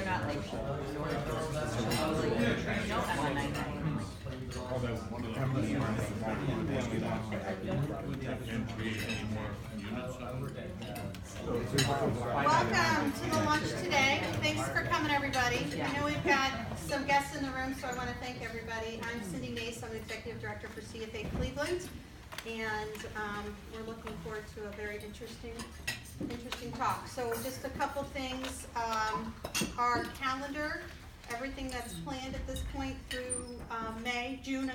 not like Welcome to the lunch today. Thanks for coming, everybody. I know we've got some guests in the room, so I want to thank everybody. I'm Cindy Nace. I'm the Executive Director for CFA Cleveland, and we're looking forward to a very interesting talk. So just a couple things. Our calendar, everything that's planned at this point through June,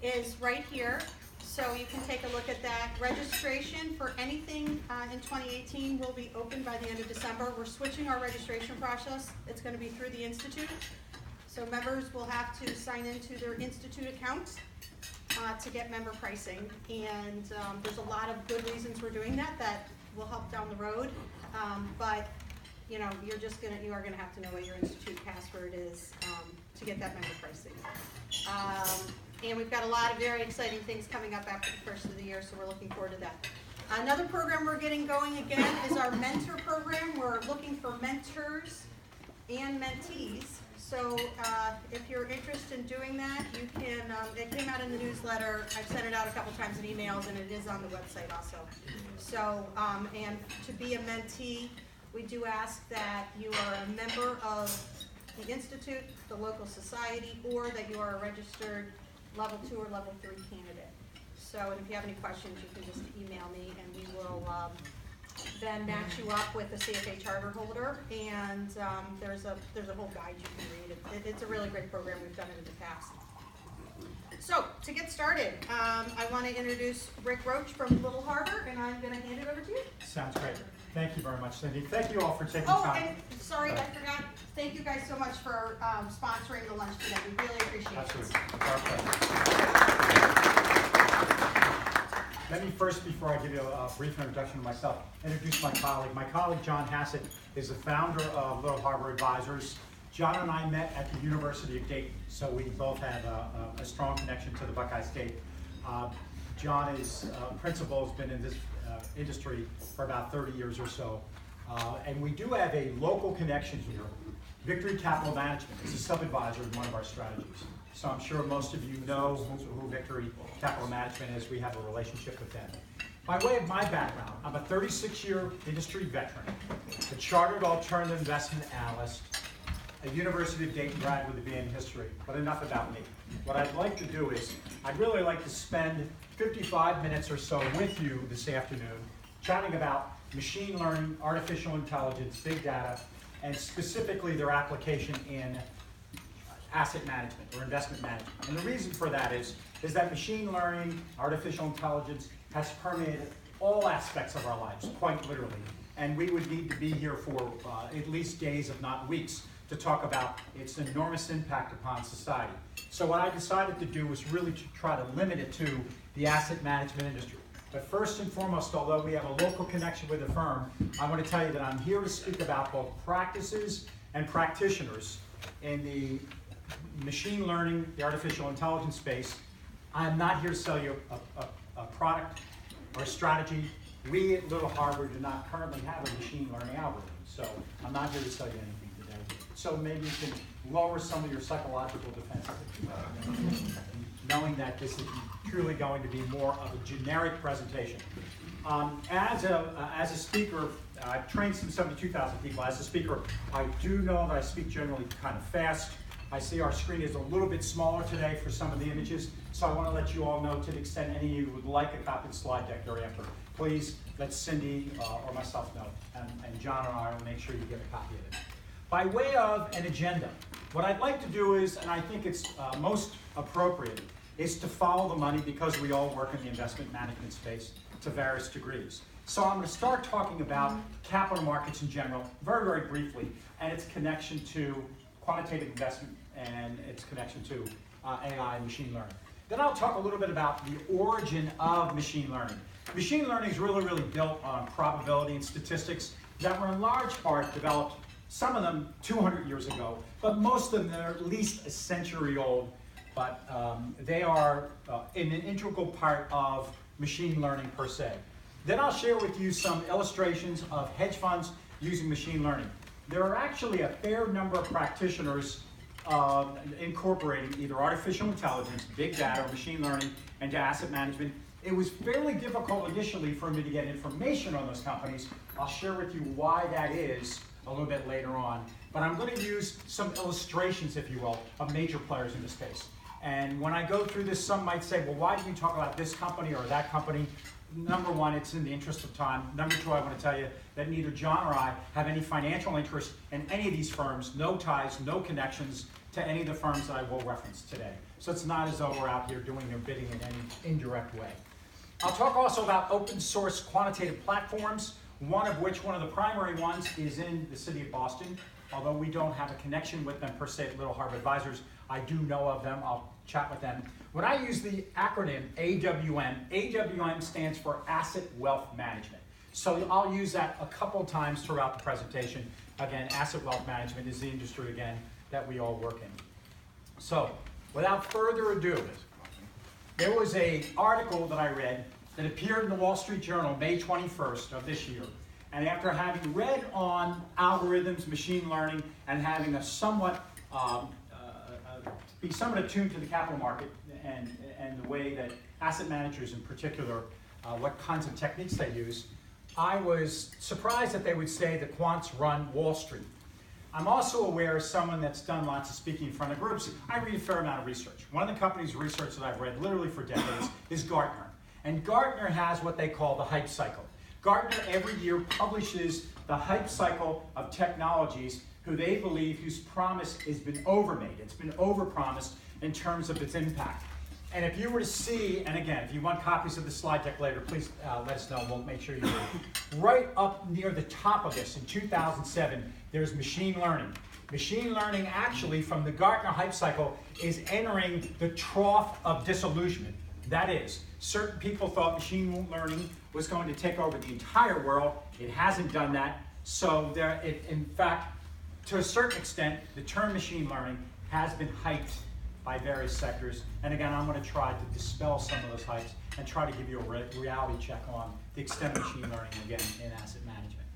is right here. So you can take a look at that. Registration for anything in 2018 will be open by the end of December. We're switching our registration process. It's going to be through the Institute. So members will have to sign into their Institute accounts to get member pricing. And there's a lot of good reasons we're doing that will help down the road. But you know, you are gonna have to know what your Institute password is to get that member pricing. And we've got a lot of very exciting things coming up after the first of the year, so we're looking forward to that. Another program we're getting going again is our mentor program. We're looking for mentors and mentees. So if you're interested in doing that, you can, it came out in the newsletter. I've sent it out a couple times in emails, and it is on the website also. So, and to be a mentee, we do ask that you are a member of the Institute, the local society, or that you are a registered level 2 or level 3 candidate. So, and if you have any questions, you can just email me, and we will then match you up with a CFA charter holder. And there's a whole guide you can read. It's a really great program. We've done it in the past. So, to get started, I want to introduce Rick Roche from Little Harbor, and I'm going to hand it over to you. Sounds great. Thank you very much, Cindy. Thank you all for taking Oh, time. and sorry, I forgot. Thank you guys so much for sponsoring the lunch today. We really appreciate Absolutely. it. It's our pleasure. Let me first, before I give you a brief introduction of myself, introduce my colleague. My colleague, John Hassett, is the founder of Little Harbor Advisors. John and I met at the University of Dayton, so we both have a strong connection to the Buckeye State. John is principal, has been in this industry for about 30 years or so. And we do have a local connection here. Victory Capital Management is a sub-advisor in one of our strategies. So I'm sure most of you know who Victory Capital Management is. We have a relationship with them. By way of my background, I'm a 36-year industry veteran, a chartered alternative investment analyst, a University of Dayton grad with a BA in history, but enough about me. What I'd like to do is, I'd really like to spend 55 minutes or so with you this afternoon, chatting about machine learning, artificial intelligence, big data, and specifically their application in asset management or investment management. And the reason for that is that machine learning, artificial intelligence has permeated all aspects of our lives, quite literally. And we would need to be here for at least days, if not weeks, to talk about its enormous impact upon society. So what I decided to do was really to try to limit it to the asset management industry. But first and foremost, although we have a local connection with the firm, I want to tell you that I'm here to speak about both practices and practitioners in the machine learning, the artificial intelligence space. I'm not here to sell you a product or a strategy. We at Little Harbor do not currently have a machine learning algorithm, so I'm not here to sell you anything today. So maybe you can lower some of your psychological defenses, knowing that this is truly going to be more of a generic presentation. As a speaker, I've trained some 72,000 people. As a speaker, I do know that I speak generally kind of fast. I see our screen is a little bit smaller today for some of the images, so I want to let you all know, to the extent any of you would like a copy of the slide deck thereafter, please let Cindy or myself know, and John or I will make sure you get a copy of it. By way of an agenda, what I'd like to do is, and I think it's most appropriate, is to follow the money, because we all work in the investment management space to various degrees. So I'm going to start talking about capital markets in general, very, very briefly, and its connection to quantitative investment and its connection to AI and machine learning. Then I'll talk a little bit about the origin of machine learning. Machine learning is really, really built on probability and statistics that were in large part developed, some of them 200 years ago, but most of them are at least a century old. But they are an integral part of machine learning per se. Then I'll share with you some illustrations of hedge funds using machine learning. There are actually a fair number of practitioners incorporating either artificial intelligence, big data, or machine learning into asset management. It was fairly difficult initially for me to get information on those companies. I'll share with you why that is a little bit later on. But I'm going to use some illustrations, if you will, of major players in the space. And when I go through this, some might say, well, why do you talk about this company or that company? Number one, it's in the interest of time. Number two, I want to tell you that neither John or I have any financial interest in any of these firms, no ties, no connections to any of the firms that I will reference today. So it's not as though we're out here doing their bidding in any indirect way. I'll talk also about open source quantitative platforms, one of the primary ones is in the city of Boston. Although we don't have a connection with them per se at Little Harbor Advisors, I do know of them. I'll chat with them. When I use the acronym AWM, AWM stands for Asset Wealth Management. So I'll use that a couple times throughout the presentation. Again, asset wealth management is the industry, again, that we all work in. So without further ado, there was an article that I read that appeared in the Wall Street Journal May 21st of this year. And after having read on algorithms, machine learning, and having a somewhat, be somewhat attuned to the capital market and the way that asset managers in particular, what kinds of techniques they use, I was surprised that they would say the quants run Wall Street. I'm also aware as someone that's done lots of speaking in front of groups, I read a fair amount of research. One of the companies' research that I've read literally for decades is Gartner. And Gartner has what they call the hype cycle. Gartner every year publishes the hype cycle of technologies whose promise has been overmade. It's been overpromised in terms of its impact. And if you were to see, and again, if you want copies of the slide deck later, please let us know. We'll make sure you do. Right up near the top of this in 2007, there's machine learning. Machine learning actually from the Gartner hype cycle is entering the trough of disillusionment. That is, certain people thought machine learning was going to take over the entire world. It hasn't done that. So in fact, to a certain extent, the term machine learning has been hyped by various sectors. And again, I'm going to try to dispel some of those hypes and try to give you a reality check on the extent of machine learning, again, in asset management.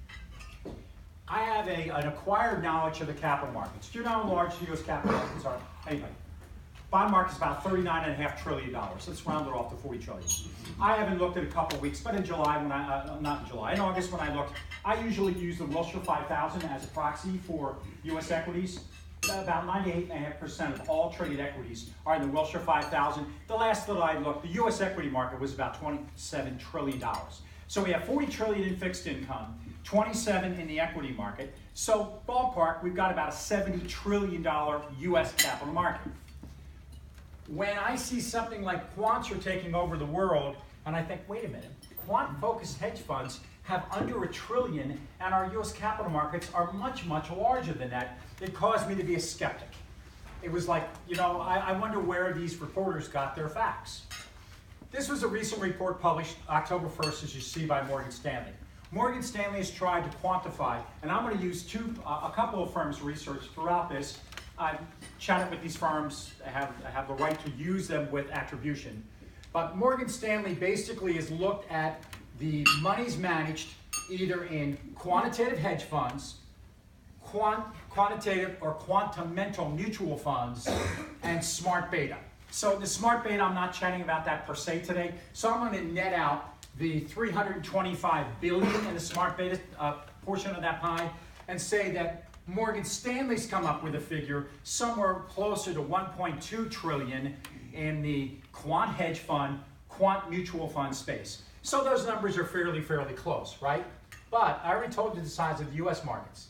I have an acquired knowledge of the capital markets. Do you know how large the U.S. capital markets are? Anybody? Bond market's about $39.5 trillion. Let's round it off to $40 trillion. I haven't looked in a couple of weeks, but in July, in August when I looked, I usually use the Wilshire 5000 as a proxy for U.S. equities. About 98.5% of all traded equities are in the Wilshire 5000. The last that I looked, the U.S. equity market was about $27 trillion. So we have $40 trillion in fixed income, 27 in the equity market. So ballpark, we've got about a $70 trillion U.S. capital market. When I see something like quants are taking over the world, and I think, wait a minute, quant-focused hedge funds have under $1 trillion, and our U.S. capital markets are much, much larger than that. It caused me to be a skeptic. It was like, I wonder where these reporters got their facts. This was a recent report published October 1st, as you see, by Morgan Stanley. Morgan Stanley has tried to quantify, and I'm going to use a couple of firms' research throughout this. I've chatted with these firms. I have the right to use them with attribution. But Morgan Stanley basically has looked at the monies managed either in quantitative hedge funds, quantitative or quantamental mutual funds, and smart beta. So the smart beta, I'm not chatting about that per se today. So I'm going to net out the $325 billion in the smart beta portion of that pie and say that Morgan Stanley's come up with a figure somewhere closer to $1.2 trillion in the quant hedge fund, quant mutual fund space. So those numbers are fairly close, right? But I already told you the size of the US markets.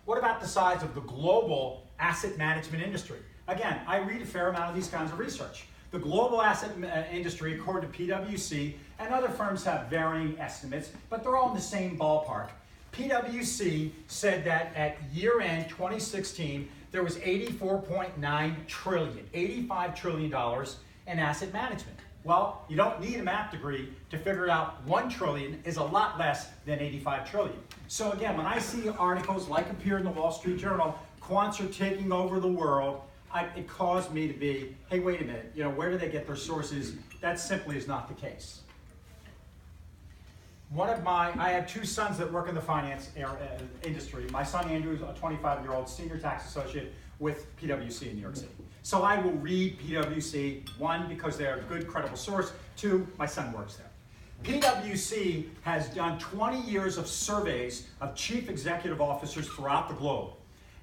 What about the size of the global asset management industry? Again, I read a fair amount of these kinds of research. The global asset industry, according to PwC, and other firms have varying estimates, but they're all in the same ballpark. PwC said that at year-end 2016, there was $84.9 trillion, $85 trillion in asset management. Well, you don't need a math degree to figure out 1 trillion is a lot less than 85 trillion. So again, when I see articles like appear in the Wall Street Journal, quants are taking over the world, it caused me to be, hey, wait a minute, where do they get their sources? That simply is not the case. I have two sons that work in the finance industry. My son Andrew is a 25-year-old senior tax associate with PwC in New York City. So I will read PwC, one, because they're a good, credible source, two, my son works there. PwC has done 20 years of surveys of chief executive officers throughout the globe.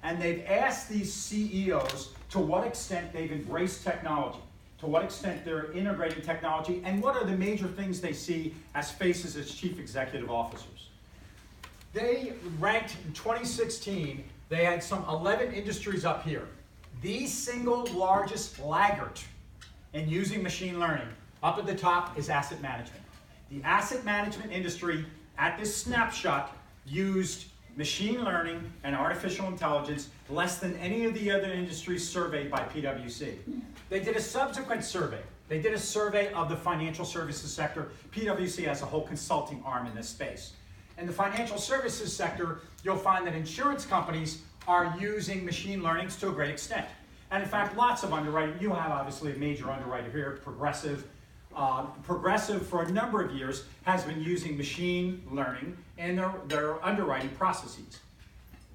And they've asked these CEOs to what extent they've embraced technology, to what extent they're integrating technology, and what are the major things they see as faces as chief executive officers. They ranked in 2016, they had some 11 industries up here. The single largest laggard in using machine learning up at the top is asset management. The asset management industry at this snapshot used machine learning and artificial intelligence less than any of the other industries surveyed by PwC. They did a subsequent survey. They did a survey of the financial services sector. PwC has a whole consulting arm in this space. In the financial services sector, you'll find that insurance companies are using machine learning to a great extent. And in fact, lots of underwriting. You have obviously a major underwriter here, Progressive. Progressive, for a number of years, has been using machine learning in their underwriting processes.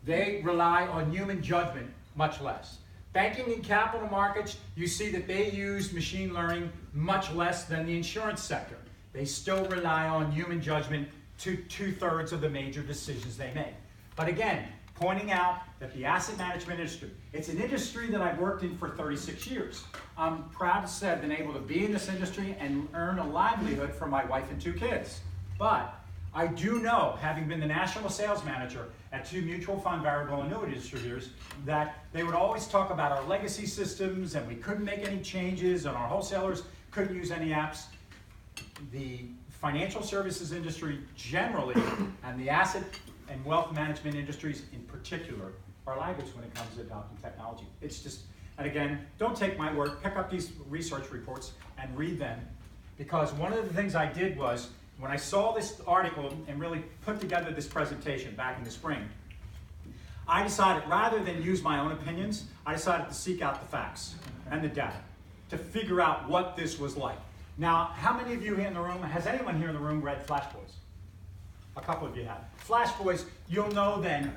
They rely on human judgment much less. Banking and capital markets, you see that they use machine learning much less than the insurance sector. They still rely on human judgment to 2/3 of the major decisions they make. But again, pointing out that the asset management industry, it's an industry that I've worked in for 36 years. I'm proud to say I've been able to be in this industry and earn a livelihood for my wife and 2 kids. But I do know, having been the national sales manager at 2 mutual fund variable annuity distributors, that they would always talk about our legacy systems and we couldn't make any changes and our wholesalers couldn't use any apps. The financial services industry generally and the asset and wealth management industries in particular are laggards when it comes to adopting technology. It's just, and again, don't take my word, pick up these research reports and read them, because one of the things I did was, when I saw this article and really put together this presentation back in the spring, I decided, rather than use my own opinions, I decided to seek out the facts and the data to figure out what this was like. Now, how many of you here in the room, has anyone here in the room read Flash Boys? A couple of you have. Flash Boys, you'll know then,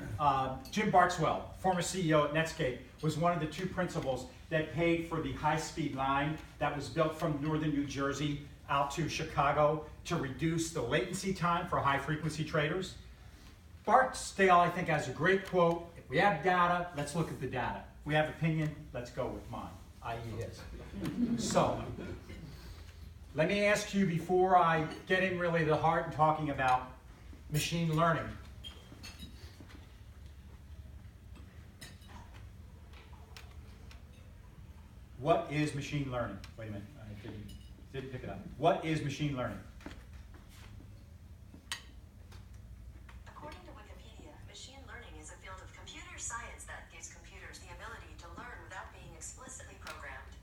Jim Bartswell, former CEO at Netscape, was one of the 2 principals that paid for the high-speed line that was built from northern New Jersey out to Chicago to reduce the latency time for high-frequency traders. Bartsdale, I think, has a great quote: if we have data, let's look at the data. If we have opinion, let's go with mine, i.e. his. So, let me ask you, before I get in really the heart and talking about machine learning, what is machine learning? Wait a minute, I didn't pick it up. What is machine learning? According to Wikipedia, machine learning is a field of computer science that gives computers the ability to learn without being explicitly programmed.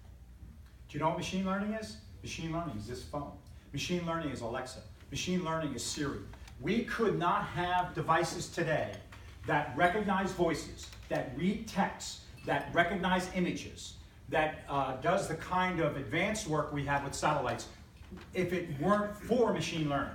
Do you know what machine learning is? Machine learning is this phone. Machine learning is Alexa. Machine learning is Siri. We could not have devices today that recognize voices, that read text, that recognize images, that does the kind of advanced work we have with satellites if it weren't for machine learning.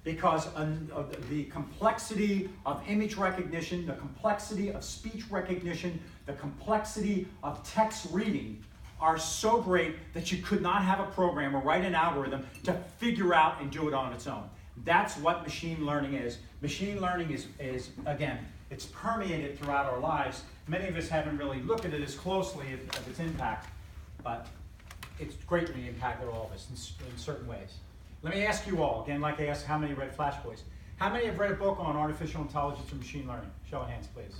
Because of the complexity of image recognition, the complexity of speech recognition, the complexity of text reading are so great that you could not have a program or write an algorithm to figure out and do it on its own. That's what machine learning is. Machine learning is again, it's permeated throughout our lives. Many of us haven't really looked at it as closely of its impact, but it's greatly impacted all of us in certain ways. Let me ask you all, again, like I asked how many read Flash Boys. How many have read a book on artificial intelligence and machine learning? Show of hands, please.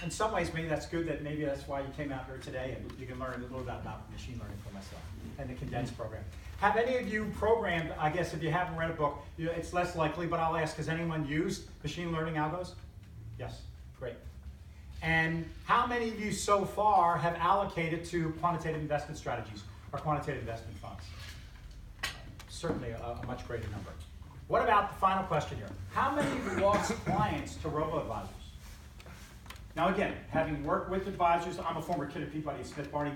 In some ways, maybe that's good, that maybe that's why you came out here today and you can learn a little bit about machine learning for myself and the condensed program. Have any of you programmed, I guess if you haven't read a book, it's less likely, but I'll ask, has anyone used machine learning algos? Yes, great. And how many of you so far have allocated to quantitative investment strategies or quantitative investment funds? Certainly a much greater number. What about the final question here? How many of you lost clients to robo-advisors? Now again, having worked with advisors, I'm a former Kidder Peabody Smith Barney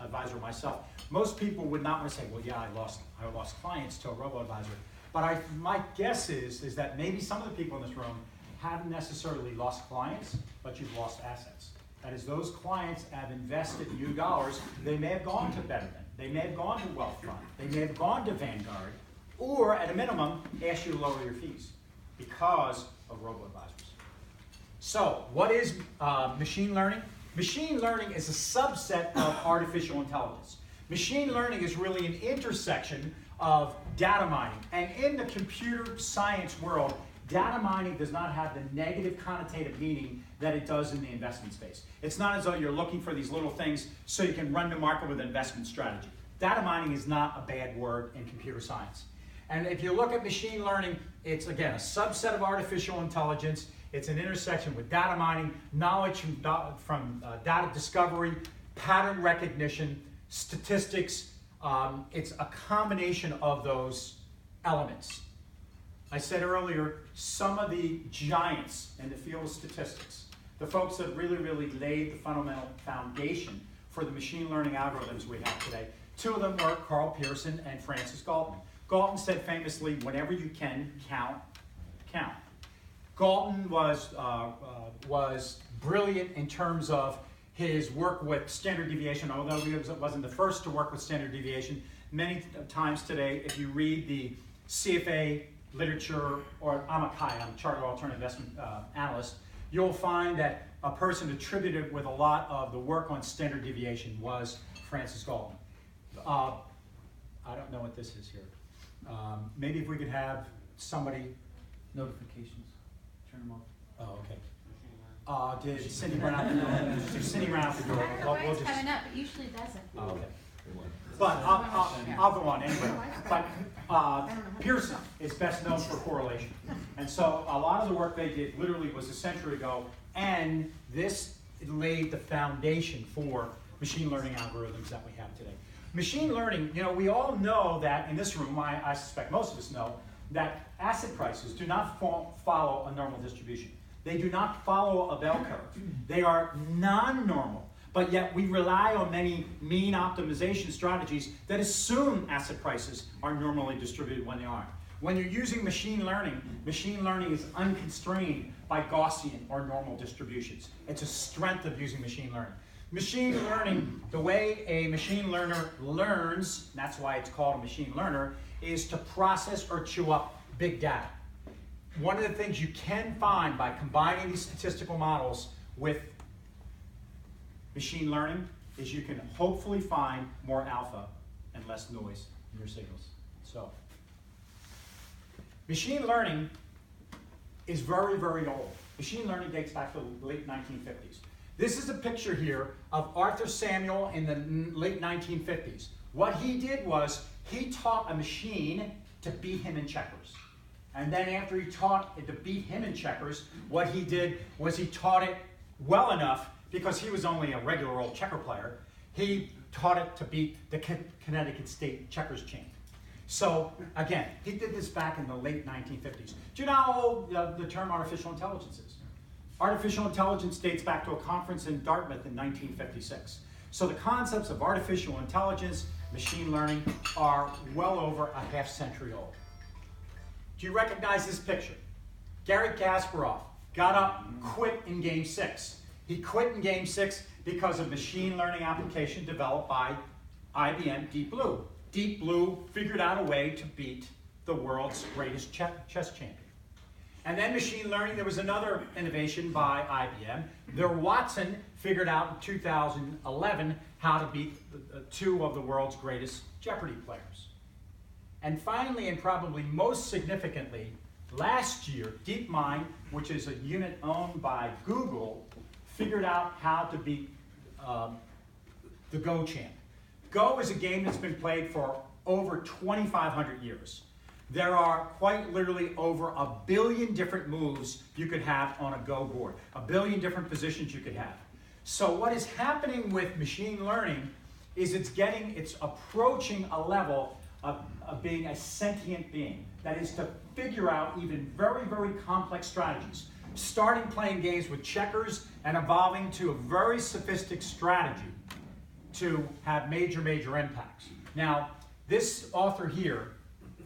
advisor myself. Most people would not want to say, well, yeah, I lost clients to a robo-advisor. But my guess is that maybe some of the people in this room haven't necessarily lost clients, but you've lost assets. That is, those clients have invested new dollars. They may have gone to Betterment. They may have gone to Wealthfront. They may have gone to Vanguard, or at a minimum, ask you to lower your fees because of robo-advisors. So, what is machine learning? Machine learning is a subset of artificial intelligence. Machine learning is really an intersection of data mining. And in the computer science world, data mining does not have the negative connotative meaning that it does in the investment space. It's not as though you're looking for these little things so you can run to market with an investment strategy. Data mining is not a bad word in computer science. And if you look at machine learning, it's, again, a subset of artificial intelligence. It's an intersection with data mining, knowledge from data discovery, pattern recognition, statistics. It's a combination of those elements. I said earlier, some of the giants in the field of statistics, the folks that really laid the fundamental foundation for the machine learning algorithms we have today, two of them were Carl Pearson and Francis Galton. Galton said famously, whenever you can, count. Galton was brilliant in terms of his work with standard deviation, although he wasn't the first to work with standard deviation. Many times today, if you read the CFA literature, or I'm a Chartered Alternative Investment Analyst, you'll find that a person attributed with a lot of the work on standard deviation was Francis Galton. I don't know what this is here. Maybe if we could have somebody. Notifications. Turn them off. Oh, okay. Did Cindy run out the door? Did Cindy run out the door? I don't know why it's coming up, it usually doesn't. Oh, okay. But I'll go on anyway. But Pearson is best known for correlation. And so a lot of the work they did literally was a century ago, and this laid the foundation for machine learning algorithms that we have today. Machine learning, we all know that in this room, I suspect most of us know, that asset prices do not follow a normal distribution. They do not follow a bell curve. They are non-normal, but yet we rely on many mean optimization strategies that assume asset prices are normally distributed when they aren't. When you're using machine learning is unconstrained by Gaussian or normal distributions. It's a strength of using machine learning. Machine learning, the way a machine learner learns, that's why it's called a machine learner, is to process or chew up big data. One of the things you can find by combining these statistical models with machine learning is you can hopefully find more alpha and less noise in your signals. So, machine learning is very old. Machine learning dates back to the late 1950s. This is a picture here of Arthur Samuel in the late 1950s. What he did was he taught a machine to beat him in checkers. And then after he taught it to beat him in checkers, what he did was he taught it well enough, because he was only a regular old checker player, he taught it to beat the Connecticut State checkers chain. So again, he did this back in the late 1950s. Do you know how old the term artificial intelligence is? Artificial intelligence dates back to a conference in Dartmouth in 1956. So the concepts of artificial intelligence, machine learning, are well over a half century old. Do you recognize this picture? Garry Kasparov got up, quit in Game 6. He quit in Game 6 because of machine learning application developed by IBM Deep Blue. Deep Blue figured out a way to beat the world's greatest chess champion. And then machine learning, there was another innovation by IBM. Their Watson figured out in 2011 how to beat two of the world's greatest Jeopardy players. And finally, and probably most significantly, last year, DeepMind, which is a unit owned by Google, figured out how to beat the Go champ. Go is a game that's been played for over 2,500 years. There are quite literally over 1 billion different moves you could have on a Go board, 1 billion different positions you could have. So what is happening with machine learning is it's approaching a level of being a sentient being. That is to figure out even very complex strategies, starting playing games with checkers and evolving to a very sophisticated strategy to have major impacts. Now, this author here,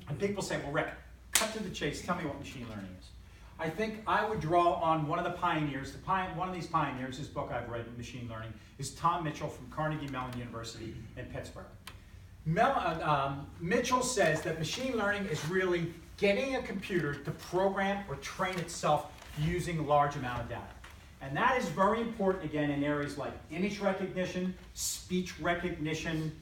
and people say, well, Rick, cut to the chase, tell me what machine learning is. I think I would draw on one of the pioneers. One of these pioneers, this book I've read, Machine Learning, is Tom Mitchell from Carnegie Mellon University in Pittsburgh. Mitchell says that machine learning is really getting a computer to program or train itself using a large amount of data. And that is very important, again, in areas like image recognition, speech recognition.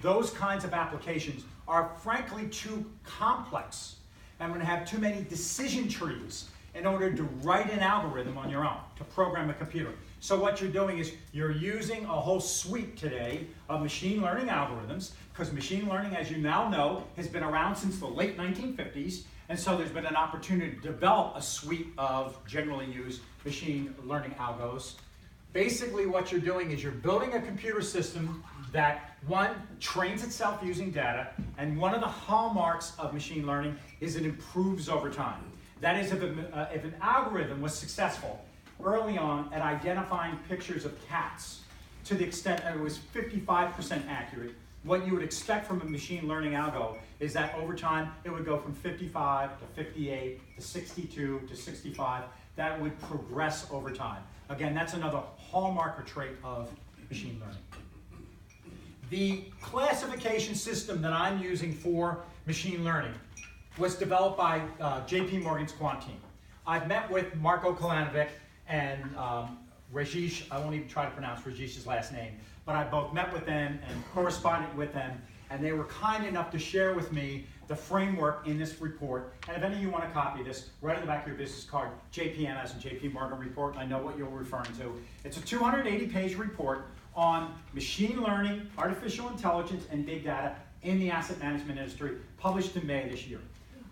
Those kinds of applications are frankly too complex and going to have too many decision trees in order to write an algorithm on your own, to program a computer. So what you're doing is you're using a whole suite today of machine learning algorithms, because machine learning, as you now know, has been around since the late 1950s, and so there's been an opportunity to develop a suite of generally used machine learning algos. Basically what you're doing is you're building a computer system that, one, trains itself using data, and one of the hallmarks of machine learning is it improves over time. That is, if an algorithm was successful early on at identifying pictures of cats to the extent that it was 55% accurate, what you would expect from a machine learning algo is that over time it would go from 55 to 58 to 62 to 65. That would progress over time. Again, that's another hallmark or trait of machine learning. The classification system that I'm using for machine learning was developed by JP Morgan's quant team. I've met with Marko Kolanovic and Rajesh. I won't even try to pronounce Rajesh's last name, but I both met with them and corresponded with them, and they were kind enough to share with me the framework in this report. And if any of you want to copy this, right in the back of your business card, JPMS and JP Morgan report, I know what you're referring to. It's a 280-page report on machine learning, artificial intelligence, and big data in the asset management industry, published in May this year.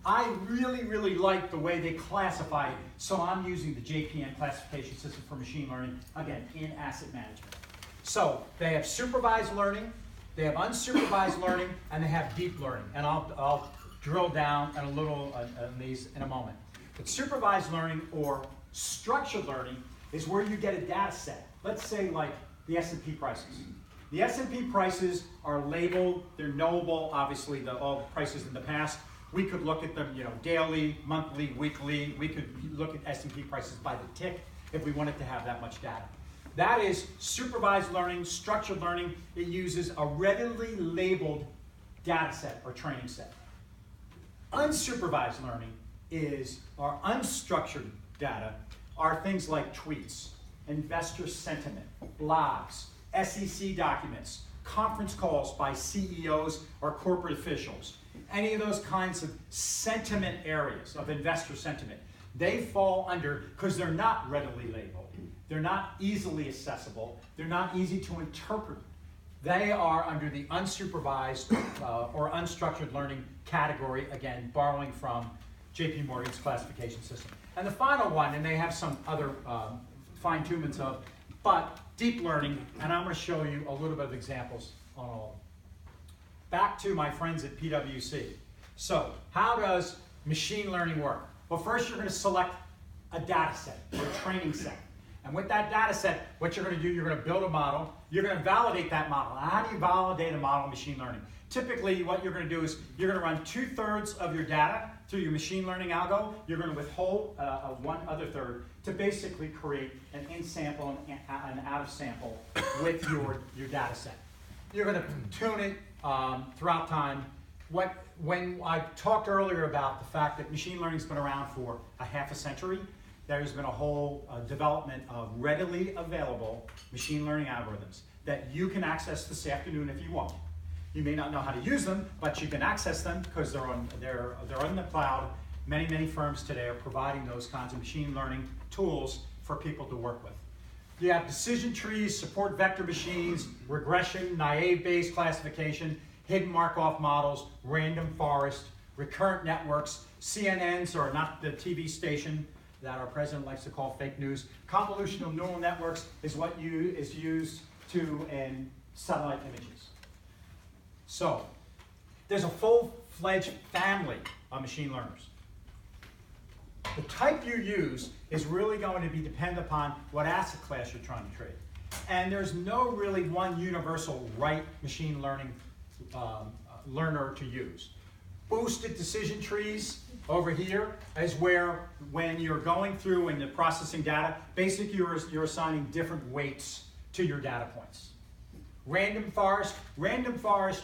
I really, really like the way they classify it, so I'm using the JPM classification system for machine learning, again, in asset management. So they have supervised learning, they have unsupervised learning, and they have deep learning. And I'll drill down a little on these in a moment. But supervised learning or structured learning is where you get a data set. Let's say like the S&P prices. The S&P prices are labeled, they're knowable, obviously all the prices in the past. We could look at them, daily, monthly, weekly. We could look at S&P prices by the tick if we wanted to have that much data. That is supervised learning, structured learning. It uses a readily labeled data set or training set. Unsupervised learning or unstructured data are things like tweets, investor sentiment, blogs, SEC documents, conference calls by CEOs or corporate officials. Any of those kinds of sentiment areas of investor sentiment, they fall under, because they're not readily labeled, they're not easily accessible, they're not easy to interpret. They are under the unsupervised or unstructured learning category, again, borrowing from JP Morgan's classification system. And the final one, and they have some other fine-tunements of, but deep learning, and I'm going to show you a little bit of examples on all of them. Back to my friends at PwC. So, how does machine learning work? Well, first you're going to select a data set or a training set. And with that data set, what you're going to do, you're going to build a model. You're going to validate that model. Now, how do you validate a model in machine learning? Typically, what you're going to do is you're going to run 2/3 of your data through your machine learning algo. You're going to withhold one other third to basically create an in-sample and an out-of-sample with your data set. You're going to tune it throughout time. When I talked earlier about the fact that machine learning's been around for a half a century, there's been a whole development of readily available machine learning algorithms that you can access this afternoon if you want. You may not know how to use them, but you can access them because they're on the cloud. Many, many firms today are providing those kinds of machine learning tools for people to work with. You have decision trees, support vector machines, regression, naive Bayes classification, hidden Markov models, random forest, recurrent networks, CNNs, or not the TV station that our president likes to call fake news. Convolutional neural networks is what is used in satellite images. So, there's a full-fledged family of machine learners. The type you use is really going to be dependent upon what asset class you're trying to trade. And there's no really one universal right machine learning learner to use. boosted decision trees over here is where, when you're going through and you're processing data, basically you're assigning different weights to your data points. Random forest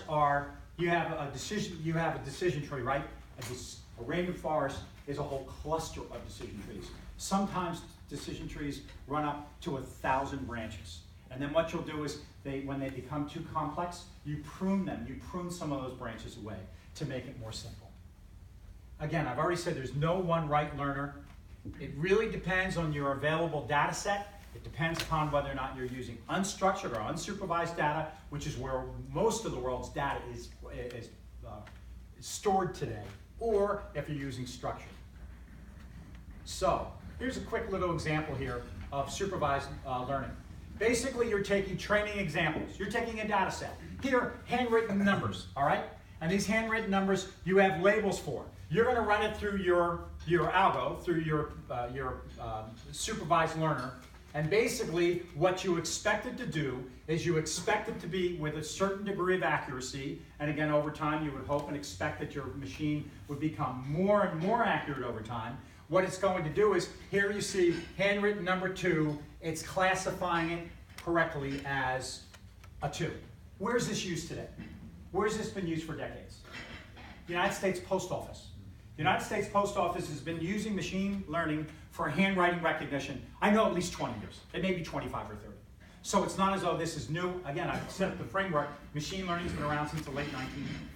are, you have a decision tree, right? A random forest is a whole cluster of decision trees. Sometimes decision trees run up to 1,000 branches. And then what you'll do is, when they become too complex, you prune them. You prune some of those branches away to make it more simple. Again, I've already said there's no one right learner. It really depends on your available data set. It depends upon whether or not you're using unstructured or unsupervised data, which is where most of the world's data is stored today, or if you're using structured. So, here's a quick little example here of supervised learning. Basically, you're taking training examples. You're taking a data set. Here, handwritten numbers, all right? And these handwritten numbers, you have labels for. You're going to run it through your algo, through your supervised learner. And basically, what you expect it to do is you expect it to be with a certain degree of accuracy. And again, over time, you would hope and expect that your machine would become more and more accurate over time. What it's going to do is, here you see handwritten number 2, it's classifying it correctly as a 2. Where's this used today? Where's this been used for decades? The United States Post Office. The United States Post Office has been using machine learning for handwriting recognition, I know, at least 20 years. It may be 25 or 30. So it's not as though this is new. Again, I've set up the framework. Machine learning's been around since the late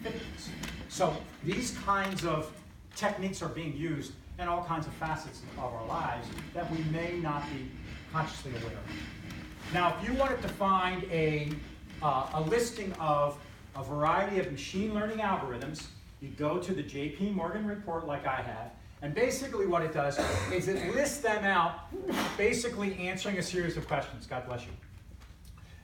1950s. So these kinds of techniques are being used in all kinds of facets of our lives that we may not be consciously aware of. Now, if you wanted to find a listing of a variety of machine learning algorithms, you go to the JP Morgan report like I have, and basically what it does is it lists them out, basically answering a series of questions. God bless you.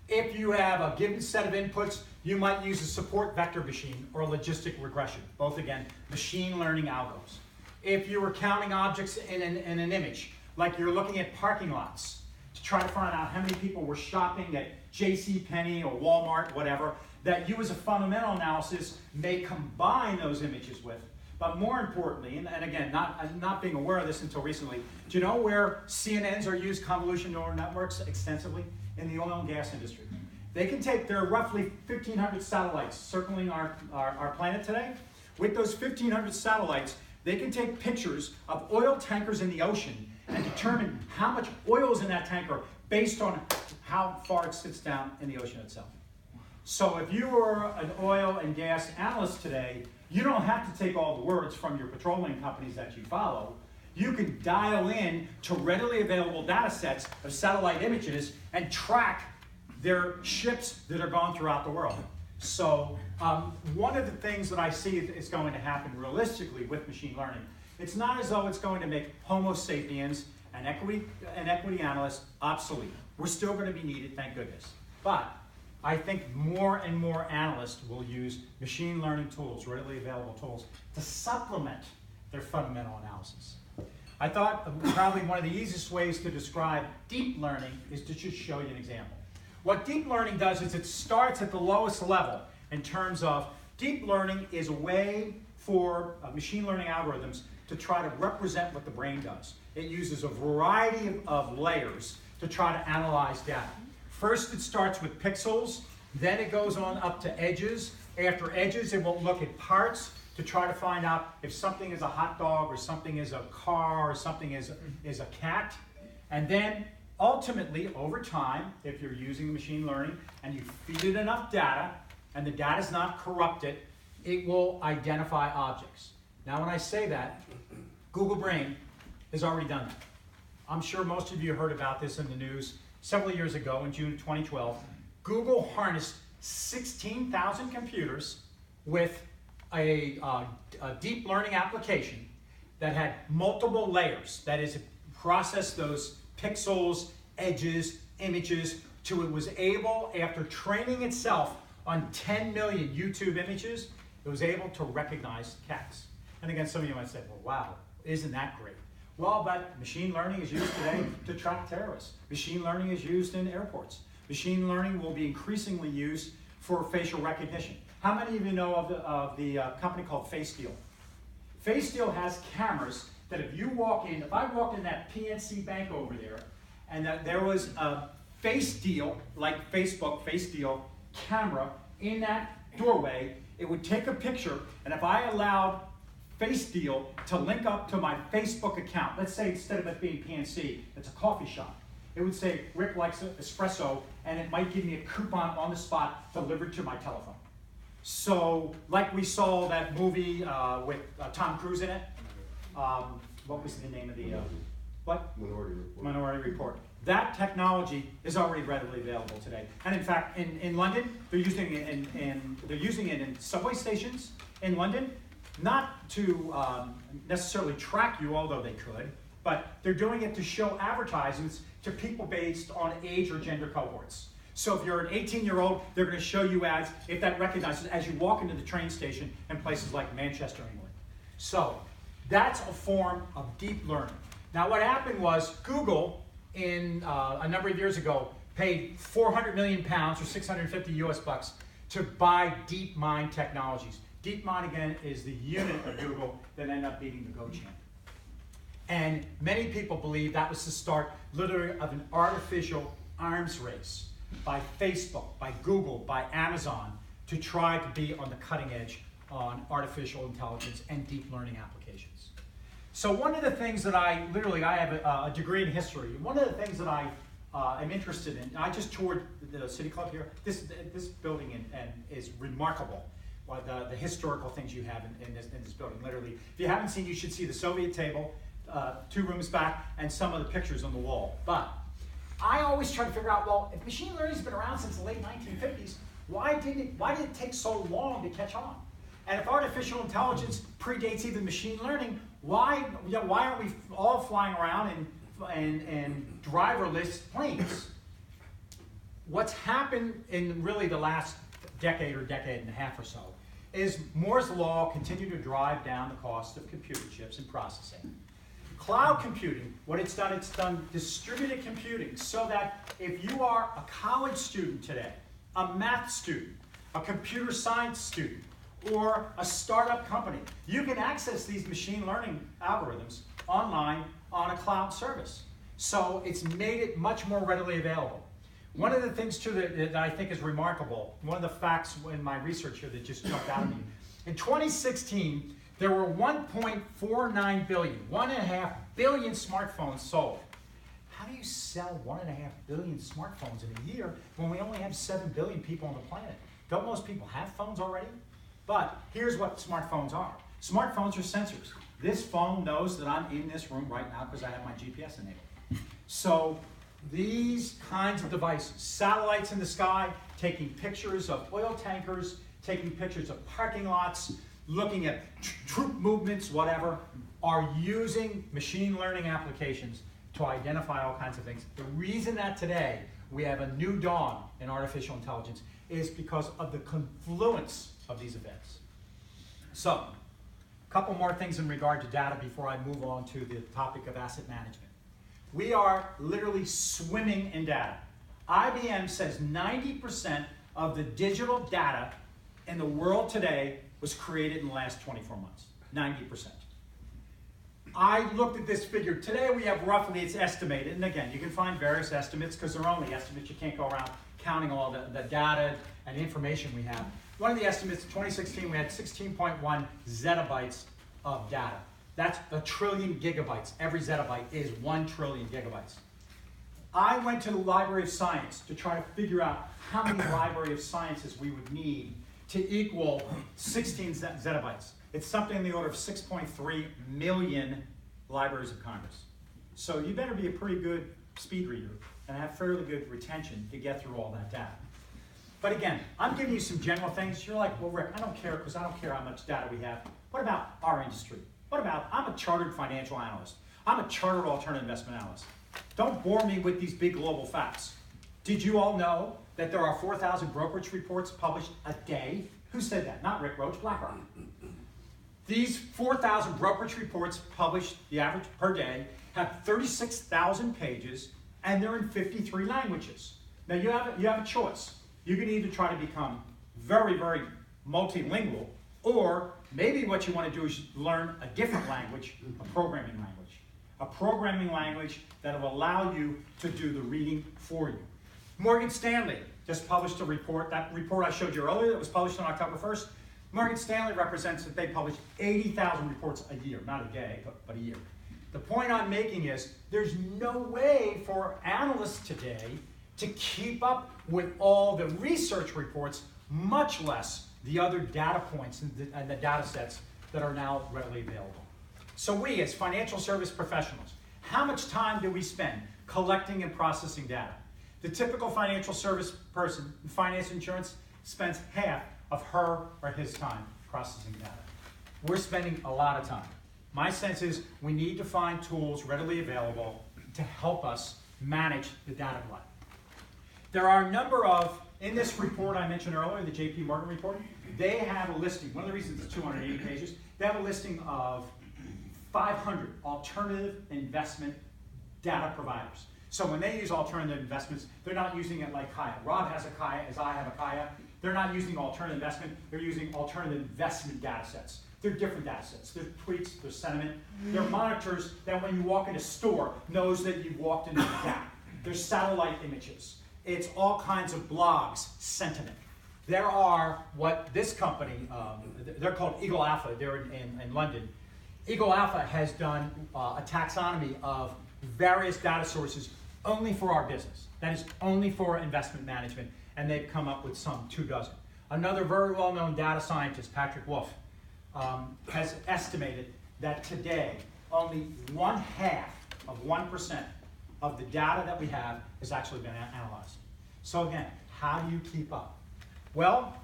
If you have a given set of inputs, you might use a support vector machine or logistic regression, both, again, machine learning algos. If you were counting objects in an image, like you're looking at parking lots to try to find out how many people were shopping at JCPenney or Walmart, whatever, that you as a fundamental analysis may combine those images with. But more importantly, and again, not being aware of this until recently, do you know where CNNs are used, convolution neural networks, extensively? In the oil and gas industry. They can take, there are roughly 1,500 satellites circling our planet today. With those 1,500 satellites, they can take pictures of oil tankers in the ocean and determine how much oil is in that tanker based on how far it sits down in the ocean itself. So if you were an oil and gas analyst today, you don't have to take all the words from your petroleum companies that you follow. You can dial in to readily available data sets of satellite images and track their ships that are going throughout the world. So one of the things that I see is going to happen realistically with machine learning, it's not as though it's going to make Homo sapiens and equity analysts obsolete. We're still going to be needed, thank goodness. But I think more and more analysts will use machine learning tools, readily available tools, to supplement their fundamental analysis. I thought probably one of the easiest ways to describe deep learning is to just show you an example. What deep learning does is it starts at the lowest level in terms of deep learning is a way for machine learning algorithms to try to represent what the brain does. It uses a variety of layers to try to analyze data. First, it starts with pixels, then it goes on up to edges. After edges, it will look at parts to try to find out if something is a hot dog or something is a car or something is a cat. And then ultimately, over time, if you're using machine learning and you feed it enough data and the data is not corrupted, it will identify objects. Now when I say that, Google Brain has already done that. I'm sure most of you heard about this in the news. Several years ago, in June of 2012, Google harnessed 16,000 computers with a deep learning application that had multiple layers. That is, it processed those pixels, edges, images, till it was able, after training itself on 10 million YouTube images, it was able to recognize cats. And again, some of you might say, well, wow, isn't that great? Well, but machine learning is used today to track terrorists. Machine learning is used in airports. Machine learning will be increasingly used for facial recognition. How many of you know of the company called FaceDeal? FaceDeal has cameras that if you walk in, if I walked in that PNC Bank over there, and that there was a FaceDeal, like Facebook, FaceDeal camera in that doorway, it would take a picture, and if I allowed FaceDeal to link up to my Facebook account, let's say instead of it being PNC, it's a coffee shop. It would say, Rick likes espresso, and it might give me a coupon on the spot delivered to my telephone. So, like we saw that movie with Tom Cruise in it, what was the name of the, what? Minority Report. Minority Report. That technology is already readily available today. And in fact, in London, they're using it in subway stations in London, not to necessarily track you, although they could, but they're doing it to show advertisements to people based on age or gender cohorts. So if you're an 18-year-old, they're going to show you ads if that recognizes as you walk into the train station in places like Manchester, England. So that's a form of deep learning. Now what happened was Google, in a number of years ago, paid 400 million pounds or 650 US bucks to buy DeepMind Technologies. DeepMind, again, is the unit of Google that ended up beating the Go champ. And many people believe that was the start, literally, of an artificial arms race by Facebook, by Google, by Amazon, to try to be on the cutting edge on artificial intelligence and deep learning applications. So one of the things that I have a degree in history. One of the things that I am interested in, I just toured the City Club here. This building and is remarkable. The historical things you have in this building, literally. If you haven't seen, you should see the Soviet table, 2 rooms back, and some of the pictures on the wall. But I always try to figure out, well, if machine learning's been around since the late 1950s, why did it take so long to catch on? And if artificial intelligence predates even machine learning, why aren't we all flying around in driverless planes? What's happened in really the last decade or decade and a half or so is Moore's law continued to drive down the cost of computer chips and processing. Cloud computing, what it's done distributed computing, so that if you are a college student today, a math student, a computer science student, or a startup company, you can access these machine learning algorithms online on a cloud service. So it's made it much more readily available. One of the things too that I think is remarkable, one of the facts in my research here that just jumped out at me, in 2016, there were 1.49 billion, 1.5 billion smartphones sold. How do you sell 1.5 billion smartphones in a year when we only have 7 billion people on the planet? Don't most people have phones already? But here's what smartphones are. Smartphones are sensors. This phone knows that I'm in this room right now because I have my GPS enabled. So these kinds of devices, satellites in the sky, taking pictures of oil tankers, taking pictures of parking lots, looking at troop movements, whatever, are using machine learning applications to identify all kinds of things. The reason that today we have a new dawn in artificial intelligence is because of the confluence of these events. So, a couple more things in regard to data before I move on to the topic of asset management. We are literally swimming in data. IBM says 90% of the digital data in the world today was created in the last 24 months. 90%. I looked at this figure. Today we have roughly, it's estimated, and again, you can find various estimates because they're only estimates. You can't go around counting all the data and information we have. One of the estimates, in 2016, we had 16.1 zettabytes of data. That's 1 trillion gigabytes. Every zettabyte is 1 trillion gigabytes. I went to the Library of Science to try to figure out how many Library of Sciences we would need to equal 16 zettabytes. It's something in the order of 6.3 million Libraries of Congress. So you better be a pretty good speed reader and have fairly good retention to get through all that data. But again, I'm giving you some general things. You're like, well, Rick, I don't care because I don't care how much data we have. What about our industry? What about, I'm a chartered financial analyst. I'm a chartered alternative investment analyst. Don't bore me with these big global facts. Did you all know that there are 4,000 brokerage reports published a day? Who said that? Not Rick Roche, BlackRock. These 4,000 brokerage reports published, the average per day, have 36,000 pages, and they're in 53 languages. Now you have a choice. You can either try to become very, very multilingual, or maybe what you want to do is learn a different language, a programming language. A programming language that will allow you to do the reading for you. Morgan Stanley just published a report. That report I showed you earlier that was published on October 1st, Morgan Stanley represents that they publish 80,000 reports a year, not a day, but a year. The point I'm making is there's no way for analysts today to keep up with all the research reports, much less the other data points and the data sets that are now readily available. So we, as financial service professionals, how much time do we spend collecting and processing data? The typical financial service person in finance insurance spends half of her or his time processing data. We're spending a lot of time. My sense is we need to find tools readily available to help us manage the data glut. There are a number of, in this report I mentioned earlier, the JP Morgan report, they have a listing. One of the reasons it's 280 pages, they have a listing of 500 alternative investment data providers. So when they use alternative investments, they're not using it like Kaya. Rob has a Kaya, as I have a Kaya. They're not using alternative investment, they're using alternative investment data sets. They're different data sets. There's tweets, there's sentiment. They're monitors that when you walk in a store, knows that you've walked into the gap. There's satellite images. It's all kinds of blogs, sentiment. There are what this company, they're called Eagle Alpha, they're in London. Eagle Alpha has done a taxonomy of various data sources only for our business. That is only for investment management, and they've come up with some 24. Another very well-known data scientist, Patrick Wolf, has estimated that today only 1/2% of the data that we have has actually been analyzed. So again, how do you keep up? Well,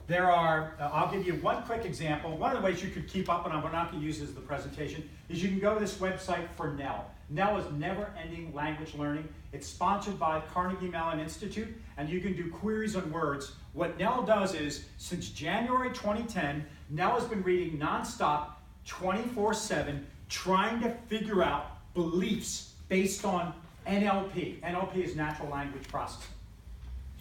there are, I'll give you one quick example. One of the ways you could keep up, and I'm not going to use this as the presentation, is you can go to this website for NEL. NEL is Never Ending Language Learning. It's sponsored by Carnegie Mellon Institute, and you can do queries on words. What NEL does is, since January 2010, NEL has been reading nonstop, 24/7, trying to figure out beliefs based on NLP. NLP is natural language processing.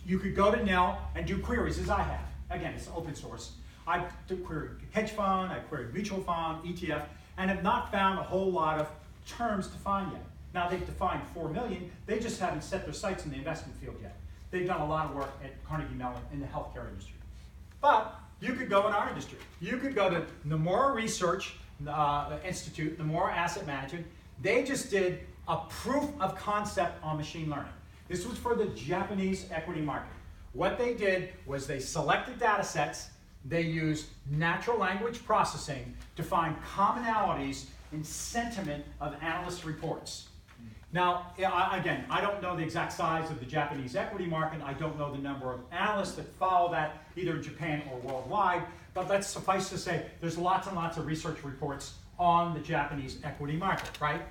You could go to NEL and do queries, as I have. Again, it's open source. I've queried hedge fund, I've queried mutual fund, ETF, and have not found a whole lot of terms to find yet. Now they've defined 4 million, they just haven't set their sights in the investment field yet. They've done a lot of work at Carnegie Mellon in the healthcare industry. But you could go in our industry. You could go to Nomura Research Institute, Nomura Asset Management. They just did a proof of concept on machine learning. This was for the Japanese equity market. What they did was they selected data sets, they used natural language processing to find commonalities in sentiment of analyst reports. Now, again, I don't know the exact size of the Japanese equity market. I don't know the number of analysts that follow that, either in Japan or worldwide, but let's suffice to say, there's lots and lots of research reports on the Japanese equity market, right?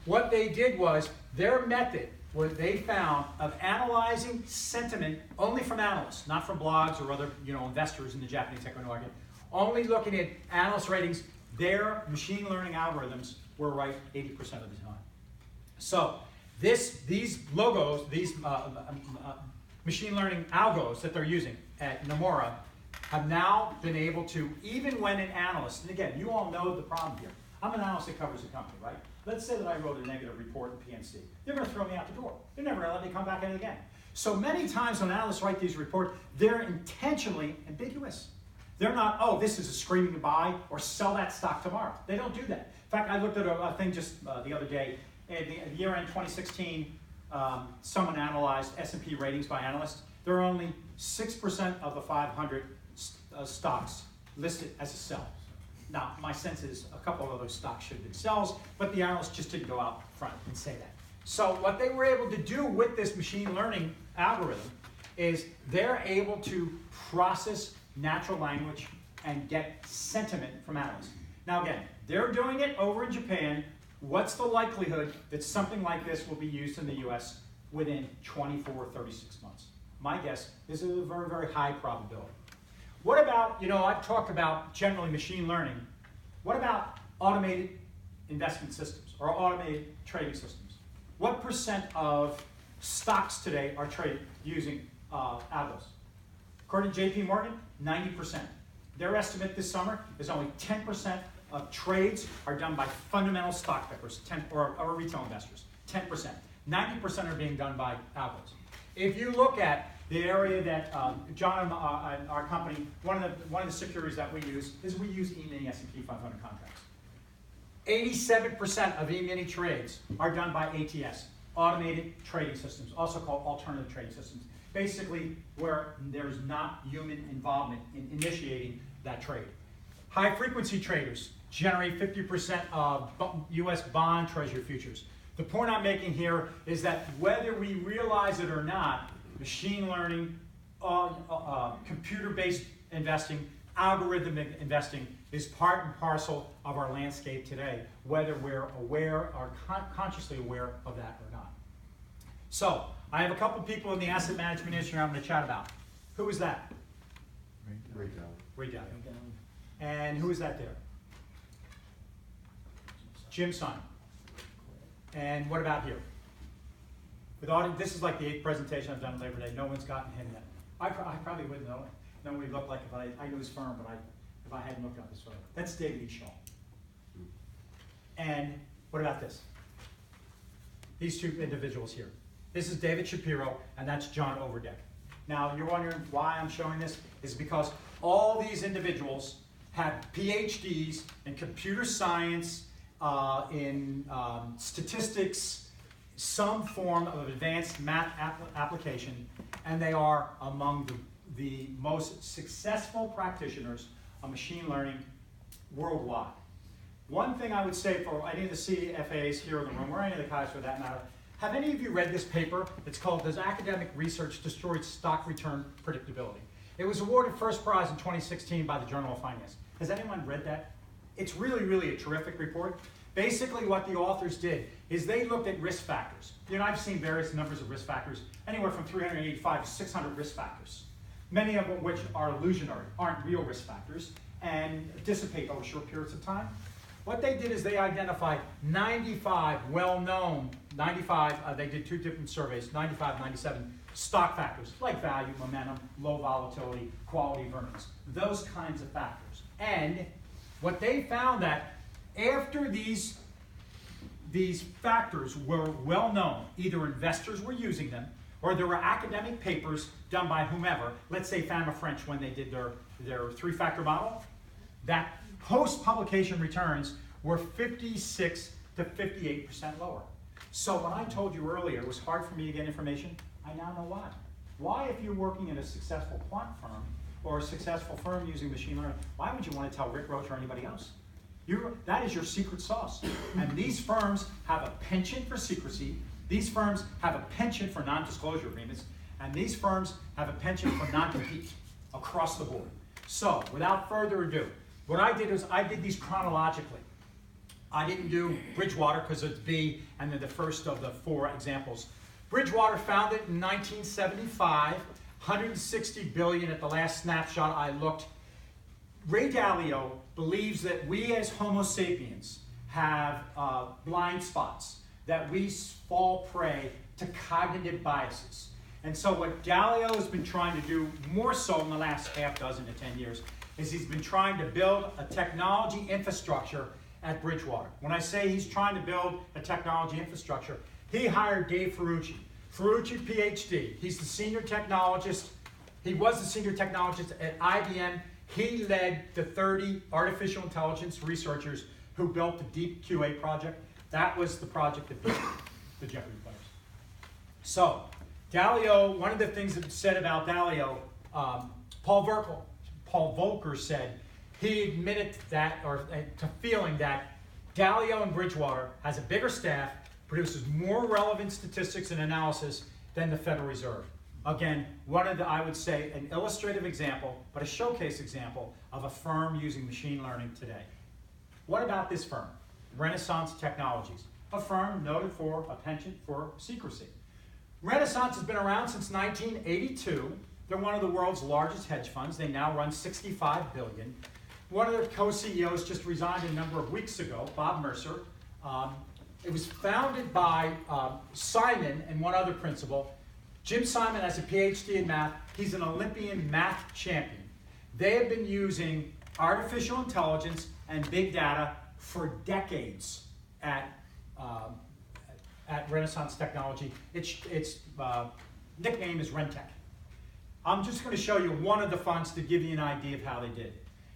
What they did was, their method, what they found of analyzing sentiment only from analysts, not from blogs or other investors in the Japanese equity market, only looking at analyst ratings, their machine learning algorithms were right 80% of the time. So these logos, these machine learning algos that they're using at Nomura have now been able to, even when an analyst, and again, you all know the problem here. I'm an analyst that covers a company, right? Let's say that I wrote a negative report in PNC. They're going to throw me out the door. They're never going to let me come back in again. So many times when analysts write these reports, they're intentionally ambiguous. They're not, oh, this is a screaming buy or sell that stock tomorrow. They don't do that. In fact, I looked at a thing just the other day. At the year-end 2016, someone analyzed S&P ratings by analysts. There are only 6% of the 500 stocks listed as a sell. Now, my sense is a couple of those stocks should have been sells, but the analysts just didn't go out front and say that. So what they were able to do with this machine learning algorithm is they're able to process natural language and get sentiment from analysts. Now again, they're doing it over in Japan. What's the likelihood that something like this will be used in the US within 24 or 36 months? My guess is a very, very high probability. What about, I've talked about generally machine learning. What about automated investment systems or automated trading systems? What percent of stocks today are traded using algos? According to JP Morgan, 90%. Their estimate this summer is only 10% of trades are done by fundamental stock pickers, or retail investors, 10%. 90% are being done by algos. If you look at the area that John and our company, one of the securities that we use is we use E-mini S&P 500 contracts. 87% of E-mini trades are done by ATS, automated trading systems, also called alternative trading systems. Basically, where there's not human involvement in initiating that trade. High frequency traders generate 50% of US bond treasury futures. The point I'm making here is that whether we realize it or not, machine learning, computer-based investing, algorithmic investing is part and parcel of our landscape today, whether we're aware or consciously aware of that or not. So, I have a couple people in the asset management industry I'm going to chat about. Who is that? Ray Dalio. And who is that there? Jim Simon. And what about here? This is like the 8th presentation I've done on Labor Day. No one's gotten him yet. I probably wouldn't know what he looked like if I knew his firm, but if I hadn't looked up his firm. That's David E. Shaw. And what about this? These two individuals here. This is David Shapiro, and that's John Overdeck. Now, you're wondering why I'm showing this? Is because all these individuals have PhDs in computer science, in statistics, some form of advanced math application, and they are among the most successful practitioners of machine learning worldwide. One thing I would say for any of the CFAs here in the room, or any of the guys for that matter, have any of you read this paper? It's called Does Academic Research Destroy Stock Return Predictability? It was awarded first prize in 2016 by the Journal of Finance. Has anyone read that? It's really, really a terrific report. Basically what the authors did is they looked at risk factors. You know, I've seen various numbers of risk factors, anywhere from 385 to 600 risk factors, many of which are illusionary, aren't real risk factors, and dissipate over short periods of time. What they did is they identified 95 well-known, they did 2 different surveys, 95, 97 stock factors, like value, momentum, low volatility, quality of earnings, those kinds of factors. And what they found that after these factors were well known, either investors were using them, or there were academic papers done by whomever, let's say Fama French when they did their 3-factor model, that post-publication returns were 56 to 58% lower. So when I told you earlier it was hard for me to get information, I now know why. Why, if you're working in a successful quant firm or a successful firm using machine learning, why would you want to tell Rick Roche or anybody else? That is your secret sauce. And these firms have a penchant for secrecy. These firms have a penchant for non-disclosure agreements. And these firms have a penchant for non-compete across the board. So, without further ado, what I did is I did these chronologically. I didn't do Bridgewater because it's B and then the first of the 4 examples. Bridgewater founded in 1975, 160 billion at the last snapshot I looked. Ray Dalio believes that we as Homo sapiens have blind spots, that we fall prey to cognitive biases. And so what Dalio has been trying to do, more so in the last half dozen to 10 years, is he's been trying to build a technology infrastructure at Bridgewater. When I say he's trying to build a technology infrastructure, he hired Dave Ferrucci. Ferrucci, PhD. He's the senior technologist. He was the senior technologist at IBM. He led the 30 artificial intelligence researchers who built the Deep QA project. That was the project that built the Jeopardy players. So, Dalio, one of the things that said about Dalio, Paul Volcker said he admitted that, or to feeling that Dalio and Bridgewater has a bigger staff, produces more relevant statistics and analysis than the Federal Reserve. Again, one of the, I would say, an illustrative example, but a showcase example of a firm using machine learning today. What about this firm? Renaissance Technologies, a firm noted for a penchant for secrecy. Renaissance has been around since 1982. They're one of the world's largest hedge funds. They now run $65 billion. One of their co-CEOs just resigned a number of weeks ago, Bob Mercer. It was founded by Simon and one other principal. Jim Simon has a PhD in math. He's an Olympian math champion. They have been using artificial intelligence and big data for decades at Renaissance Technology. Its nickname is Rentech. I'm just going to show you one of the funds to give you an idea of how they did.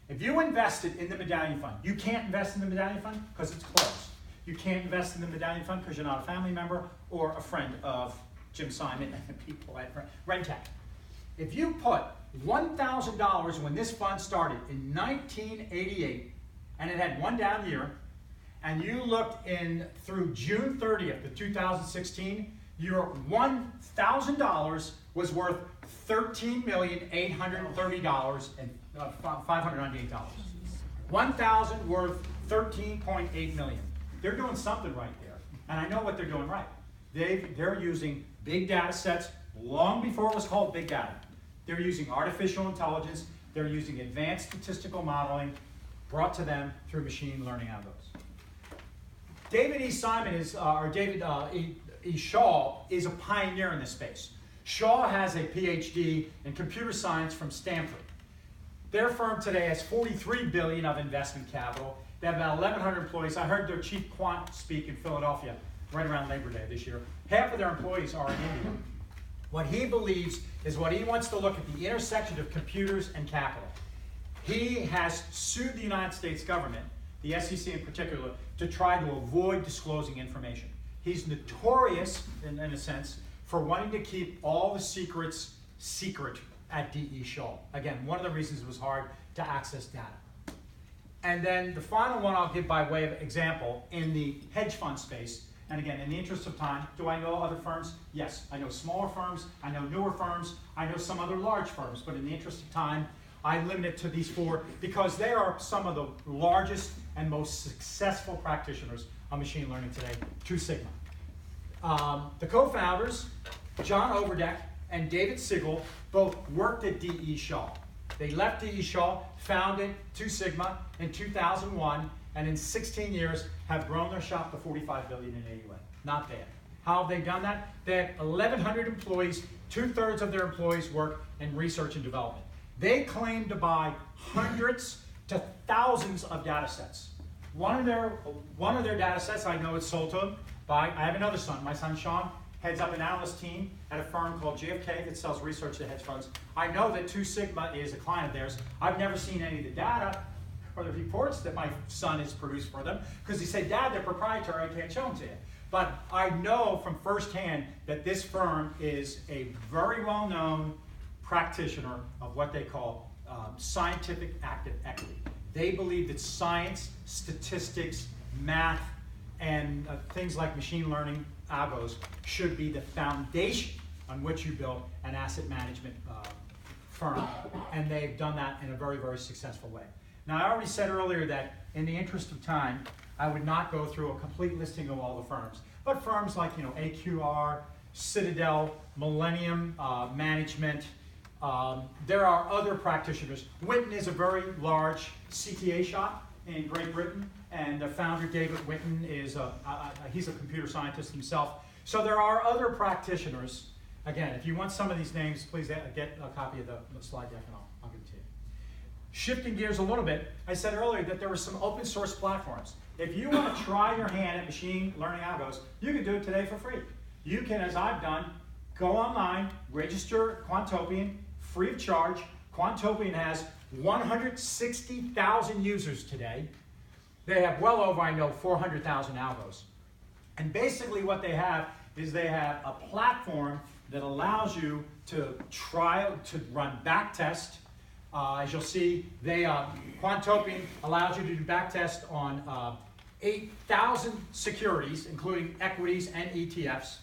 If you invested in the Medallion Fund, you can't invest in the Medallion Fund because it's closed. You can't invest in the Medallion Fund because you're not a family member or a friend of Jim Simon and the people at Rentech. If you put $1,000 when this fund started in 1988, and it had one down year, and you looked in through June 30th of 2016, your $1,000 was worth $13,830 and $598. 1,000 worth 13.8 million. They're doing something right there, and I know what they're doing right. They're using big data sets long before it was called big data. They're using artificial intelligence. They're using advanced statistical modeling brought to them through machine learning algorithms. David E. Simon is, or David E. Shaw is a pioneer in this space. Shaw has a PhD in computer science from Stanford. Their firm today has $43 billion of investment capital. They have about 1,100 employees. I heard their chief quant speak in Philadelphia right around Labor Day this year. Half of their employees are in India. What he believes is what he wants to look at the intersection of computers and capital. He has sued the United States government, the SEC in particular, to try to avoid disclosing information. He's notorious, in a sense, for wanting to keep all the secrets secret at D.E. Shaw. Again, one of the reasons it was hard to access data. And then the final one I'll give by way of example in the hedge fund space. And again, in the interest of time, do I know other firms? Yes, I know smaller firms, I know newer firms, I know some other large firms, but in the interest of time, I limit it to these four because they are some of the largest and most successful practitioners of machine learning today, 2 Sigma. The co-founders, John Overdeck and David Siegel, both worked at D.E. Shaw. They left D.E. Shaw, founded 2 Sigma in 2001, and in 16 years have grown their shop to $45 billion in AUM. Not bad. How have they done that? They have 1,100 employees. 2/3 of their employees work in research and development. They claim to buy hundreds to thousands of data sets. One of their data sets, I know it's sold to them by, I have another son, my son Sean, heads up an analyst team at a firm called JFK that sells research to hedge funds. I know that 2 Sigma is a client of theirs. I've never seen any of the data or the reports that my son has produced for them because he said, Dad, they're proprietary, I can't show them to you. But I know from firsthand that this firm is a very well-known practitioner of what they call scientific active equity. They believe that science, statistics, math, and things like machine learning algos should be the foundation on which you build an asset management firm, and they've done that in a very, very successful way. Now, I already said earlier that in the interest of time, I would not go through a complete listing of all the firms, but firms like AQR, Citadel, Millennium Management. There are other practitioners. Witten is a very large CTA shop in Great Britain, and the founder, David Witten, is he's a computer scientist himself. So there are other practitioners. Again, if you want some of these names, please get a copy of the slide deck, and I'll give it to you. Shifting gears a little bit, I said earlier that there were some open source platforms. If you want to try your hand at machine learning algos, you can do it today for free. You can, as I've done, go online, register Quantopian, free of charge. Quantopian has 160,000 users today. They have well over, I know, 400,000 algos. And basically what they have is they have a platform that allows you to run backtest. As you'll see, Quantopian allows you to do backtest on 8,000 securities, including equities and ETFs.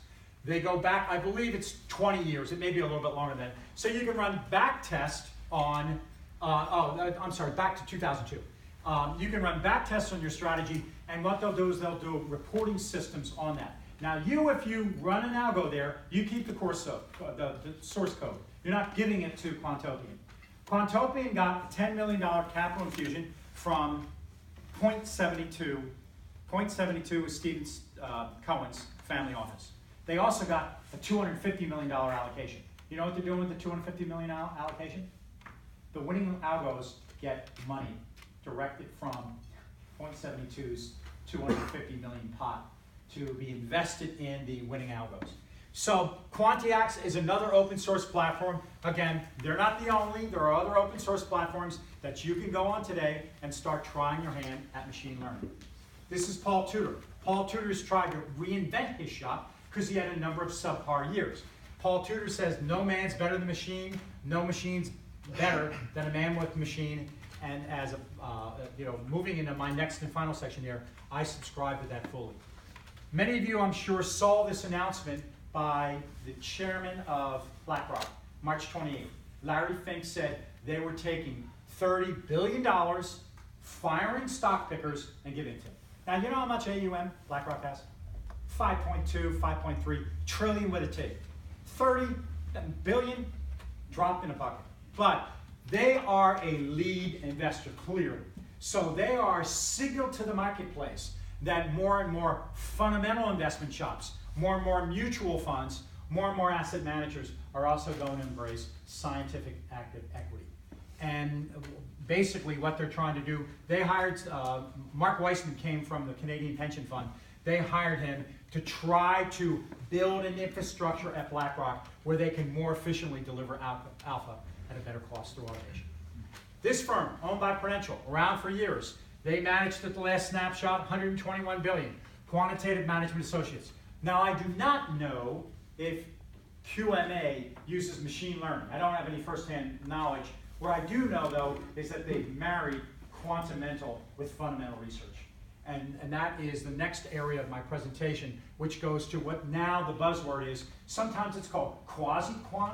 They go back, I believe it's 20 years. It may be a little bit longer than that. So you can run backtest on, back to 2002. You can run backtest on your strategy, and what they'll do is they'll do reporting systems on that. Now, if you run an algo there, you keep the source code. You're not giving it to Quantopian. Quantopian got a $10 million capital infusion from .72. .72 is Stephen Cohen's family office. They also got a $250 million allocation. You know what they're doing with the $250 million allocation? the winning algos get money directed from .72's 250 million pot to be invested in the winning algos. So Quantiax is another open source platform. Again, they're not the only. There are other open source platforms that you can go on today and start trying your hand at machine learning. This is Paul Tudor. Paul Tudor's tried to reinvent his shop because he had a number of subpar years. Paul Tudor says no man's better than machine, no machine's better than a man with machine. And as moving into my next and final section here, I subscribe to that fully. Many of you, I'm sure, saw this announcement by the chairman of BlackRock, March 28th. Larry Fink said they were taking $30 billion, firing stock pickers, and giving it to them. Now, you know how much AUM BlackRock has? 5.2, 5.3 trillion with a T. 30 billion, drop in a bucket. But they are a lead investor, clearly. So they are a signal to the marketplace that more and more fundamental investment shops, more and more mutual funds, more and more asset managers are also going to embrace scientific active equity. And basically what they're trying to do, they hired, Mark Weissman came from the Canadian Pension Fund. They hired him to try to build an infrastructure at BlackRock where they can more efficiently deliver alpha at a better cost through automation. This firm, owned by Prudential, around for years, they managed at the last snapshot 121 billion, Quantitative Management Associates. Now, I do not know if QMA uses machine learning. I don't have any firsthand knowledge. What I do know, though, is that they've married quantamental with fundamental research. And that is the next area of my presentation, which goes to what now the buzzword is. Sometimes it's called quasi-quant,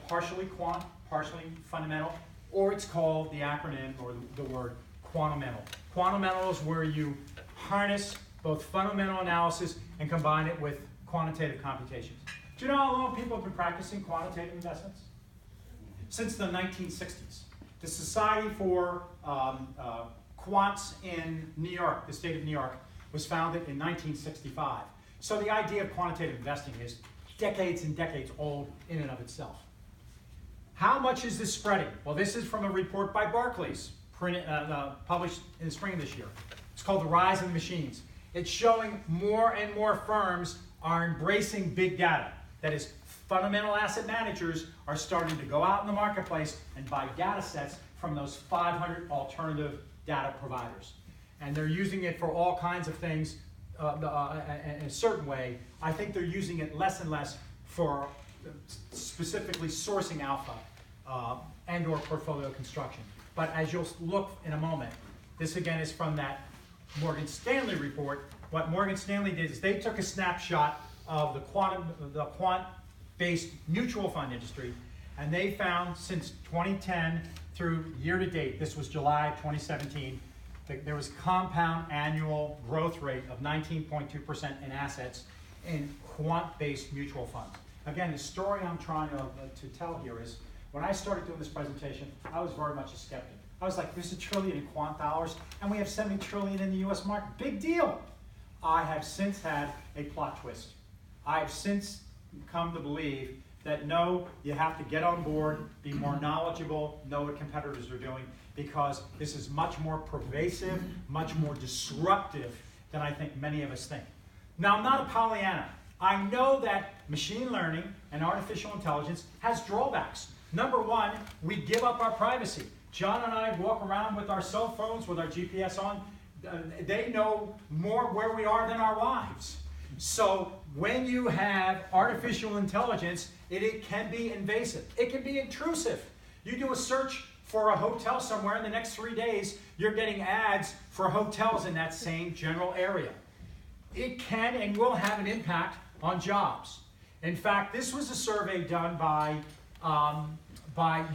partially quant, partially fundamental, or it's called the acronym or the word quantamental. Quantamental is where you harness both fundamental analysis and combine it with quantitative computations. Do you know how long people have been practicing quantitative investments? Since the 1960s. The Society for Quants in New York, the state of New York, was founded in 1965. So the idea of quantitative investing is decades and decades old in and of itself. How much is this spreading? Well, this is from a report by Barclays, published in the spring of this year. It's called The Rise of the Machines. It's showing more and more firms are embracing big data. That is, fundamental asset managers are starting to go out in the marketplace and buy data sets from those 500 alternative data providers. And they're using it for all kinds of things in a certain way. I think they're using it less and less for specifically sourcing alpha and or portfolio construction. But as you'll look in a moment, this again is from that Morgan Stanley report. What Morgan Stanley did is they took a snapshot of the quant-based mutual fund industry, and they found since 2010 through year to date, this was July 2017, that there was compound annual growth rate of 19.2% in assets in quant-based mutual funds. Again, the story I'm trying to tell here is, when I started doing this presentation, I was very much a skeptic. I was like, there's $1 trillion in quant dollars, and we have $70 trillion in the US market. Big deal. I have since had a plot twist. I have since come to believe that no, you have to get on board, be more knowledgeable, know what competitors are doing, because this is much more pervasive, much more disruptive than I think many of us think. Now, I'm not a Pollyanna. I know that machine learning and artificial intelligence has drawbacks. Number one, we give up our privacy. John and I walk around with our cell phones, with our GPS on. They know more where we are than our wives. So when you have artificial intelligence, it can be invasive. It can be intrusive. You do a search for a hotel somewhere, in the next 3 days, you're getting ads for hotels in that same general area. It can and will have an impact on jobs. In fact, this was a survey done by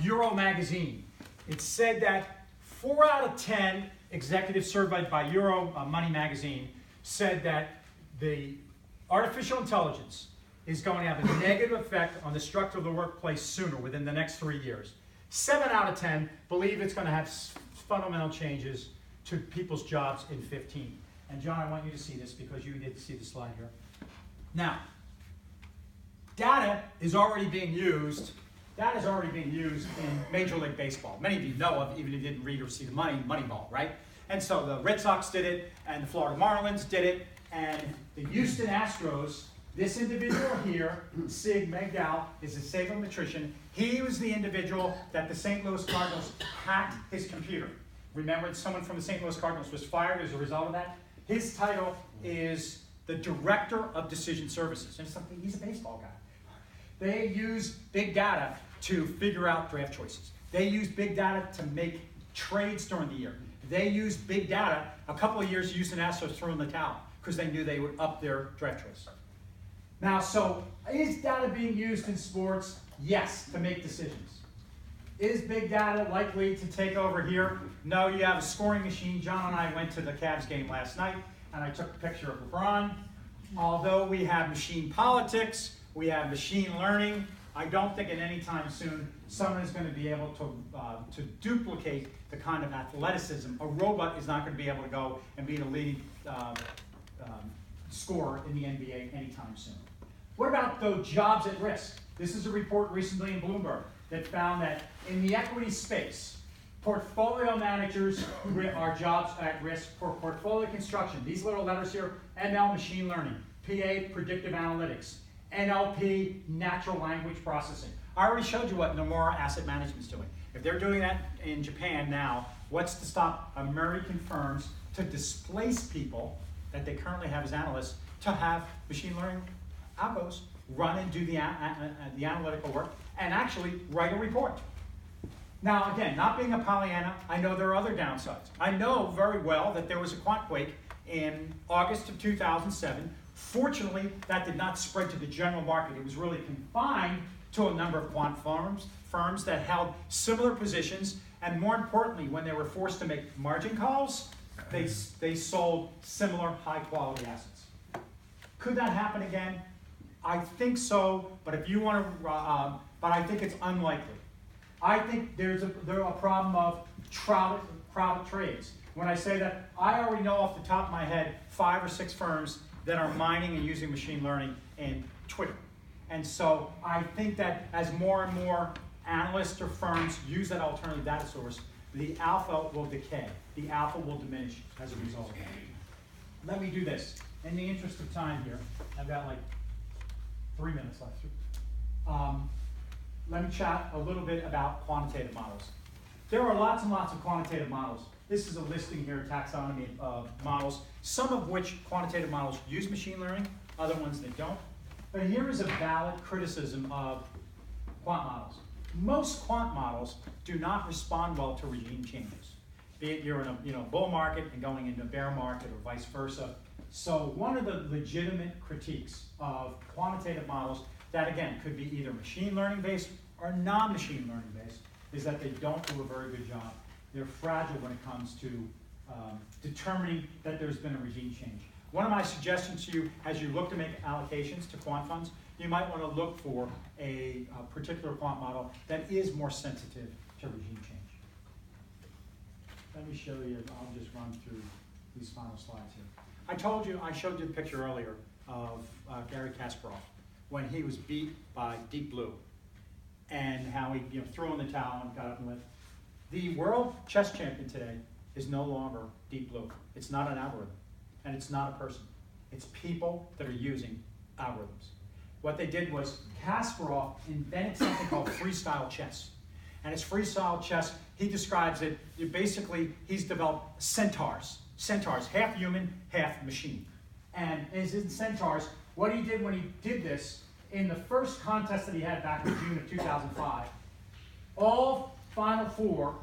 Euro magazine. It said that 4 out of 10 executives surveyed by Euro Money magazine said that the artificial intelligence is going to have a negative effect on the structure of the workplace sooner, within the next 3 years. 7 out of 10 believe it's going to have fundamental changes to people's jobs in 15. And John, I want you to see this because you did see the slide here. Now, data is already being used That is already being used in Major League Baseball. Many of you know of, even if you didn't read or see the Moneyball, right? And so the Red Sox did it, and the Florida Marlins did it, and the Houston Astros, this individual here, Sig Megdal, is a sabermetrician. He was the individual that the St. Louis Cardinals hacked his computer. Remember, someone from the St. Louis Cardinals was fired as a result of that? His title is the Director of Decision Services. And he's a baseball guy. They use big data to figure out draft choices. They use big data to make trades during the year. They used big data. A couple of years, Houston Astros threw in the towel because they knew they would up their draft choice. Now, so is data being used in sports? Yes, to make decisions. Is big data likely to take over here? No, you have a scoring machine. John and I went to the Cavs game last night, and I took a picture of LeBron. Although we have machine politics, we have machine learning, I don't think at any time soon someone is going to be able to duplicate the kind of athleticism. A robot is not going to be able to go and be the leading scorer in the NBA anytime soon. What about those jobs at risk? This is a report recently in Bloomberg that found that in the equity space, portfolio managers are jobs at risk for portfolio construction. These little letters here, ML, machine learning, PA, predictive analytics, NLP, natural language processing. I already showed you what Nomura Asset Management's doing. If they're doing that in Japan now, what's to stop American firms to displace people that they currently have as analysts to have machine learning algos run and do the analytical work and actually write a report? Now, again, not being a Pollyanna, I know there are other downsides. I know very well that there was a quant quake in August of 2007. Fortunately, that did not spread to the general market. It was really confined to a number of quant firms that held similar positions, and more importantly, when they were forced to make margin calls, they sold similar high-quality assets. Could that happen again? I think so, but if you want to, but I think it's unlikely. I think there's a problem of crowded trades. When I say that, I already know off the top of my head 5 or 6 firms that are mining and using machine learning in Twitter. And so I think that as more and more analysts or firms use that alternative data source, the alpha will decay. The alpha will diminish as a result of that. Let me do this. In the interest of time here, I've got like 3 minutes left. Let me chat a little bit about quantitative models. There are lots and lots of quantitative models. This is a listing here, taxonomy of models, some of which quantitative models use machine learning, other ones that don't. But here is a valid criticism of quant models. Most quant models do not respond well to regime changes, be it you're in a bull market and going into a bear market or vice versa. So one of the legitimate critiques of quantitative models that, again, could be either machine learning based or non-machine learning based is that they don't do a very good job. They're fragile when it comes to determining that there's been a regime change. One of my suggestions to you, as you look to make allocations to quant funds, you might want to look for a particular quant model that is more sensitive to regime change. Let me show you, I'll just run through these final slides here. I showed you the picture earlier of Gary Kasparov when he was beat by Deep Blue and how he threw in the towel and got up and went. The world chess champion today is no longer Deep Blue. It's not an algorithm, and it's not a person. It's people that are using algorithms. What they did was Kasparov invented something called freestyle chess. And it's freestyle chess, he describes it, basically he's developed centaurs. Centaurs, half human, half machine. And as in centaurs, what he did when he did this, in the first contest that he had back in June of 2005, all Final Four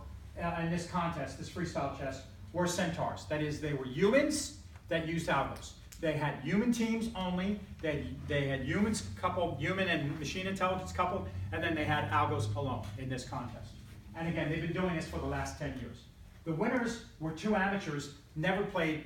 in this contest, this freestyle chess, were centaurs. That is, they were humans that used algos. They had human teams only, they had humans coupled, human and machine intelligence coupled, and then they had algos alone in this contest. And again, they've been doing this for the last 10 years. The winners were 2 amateurs, never played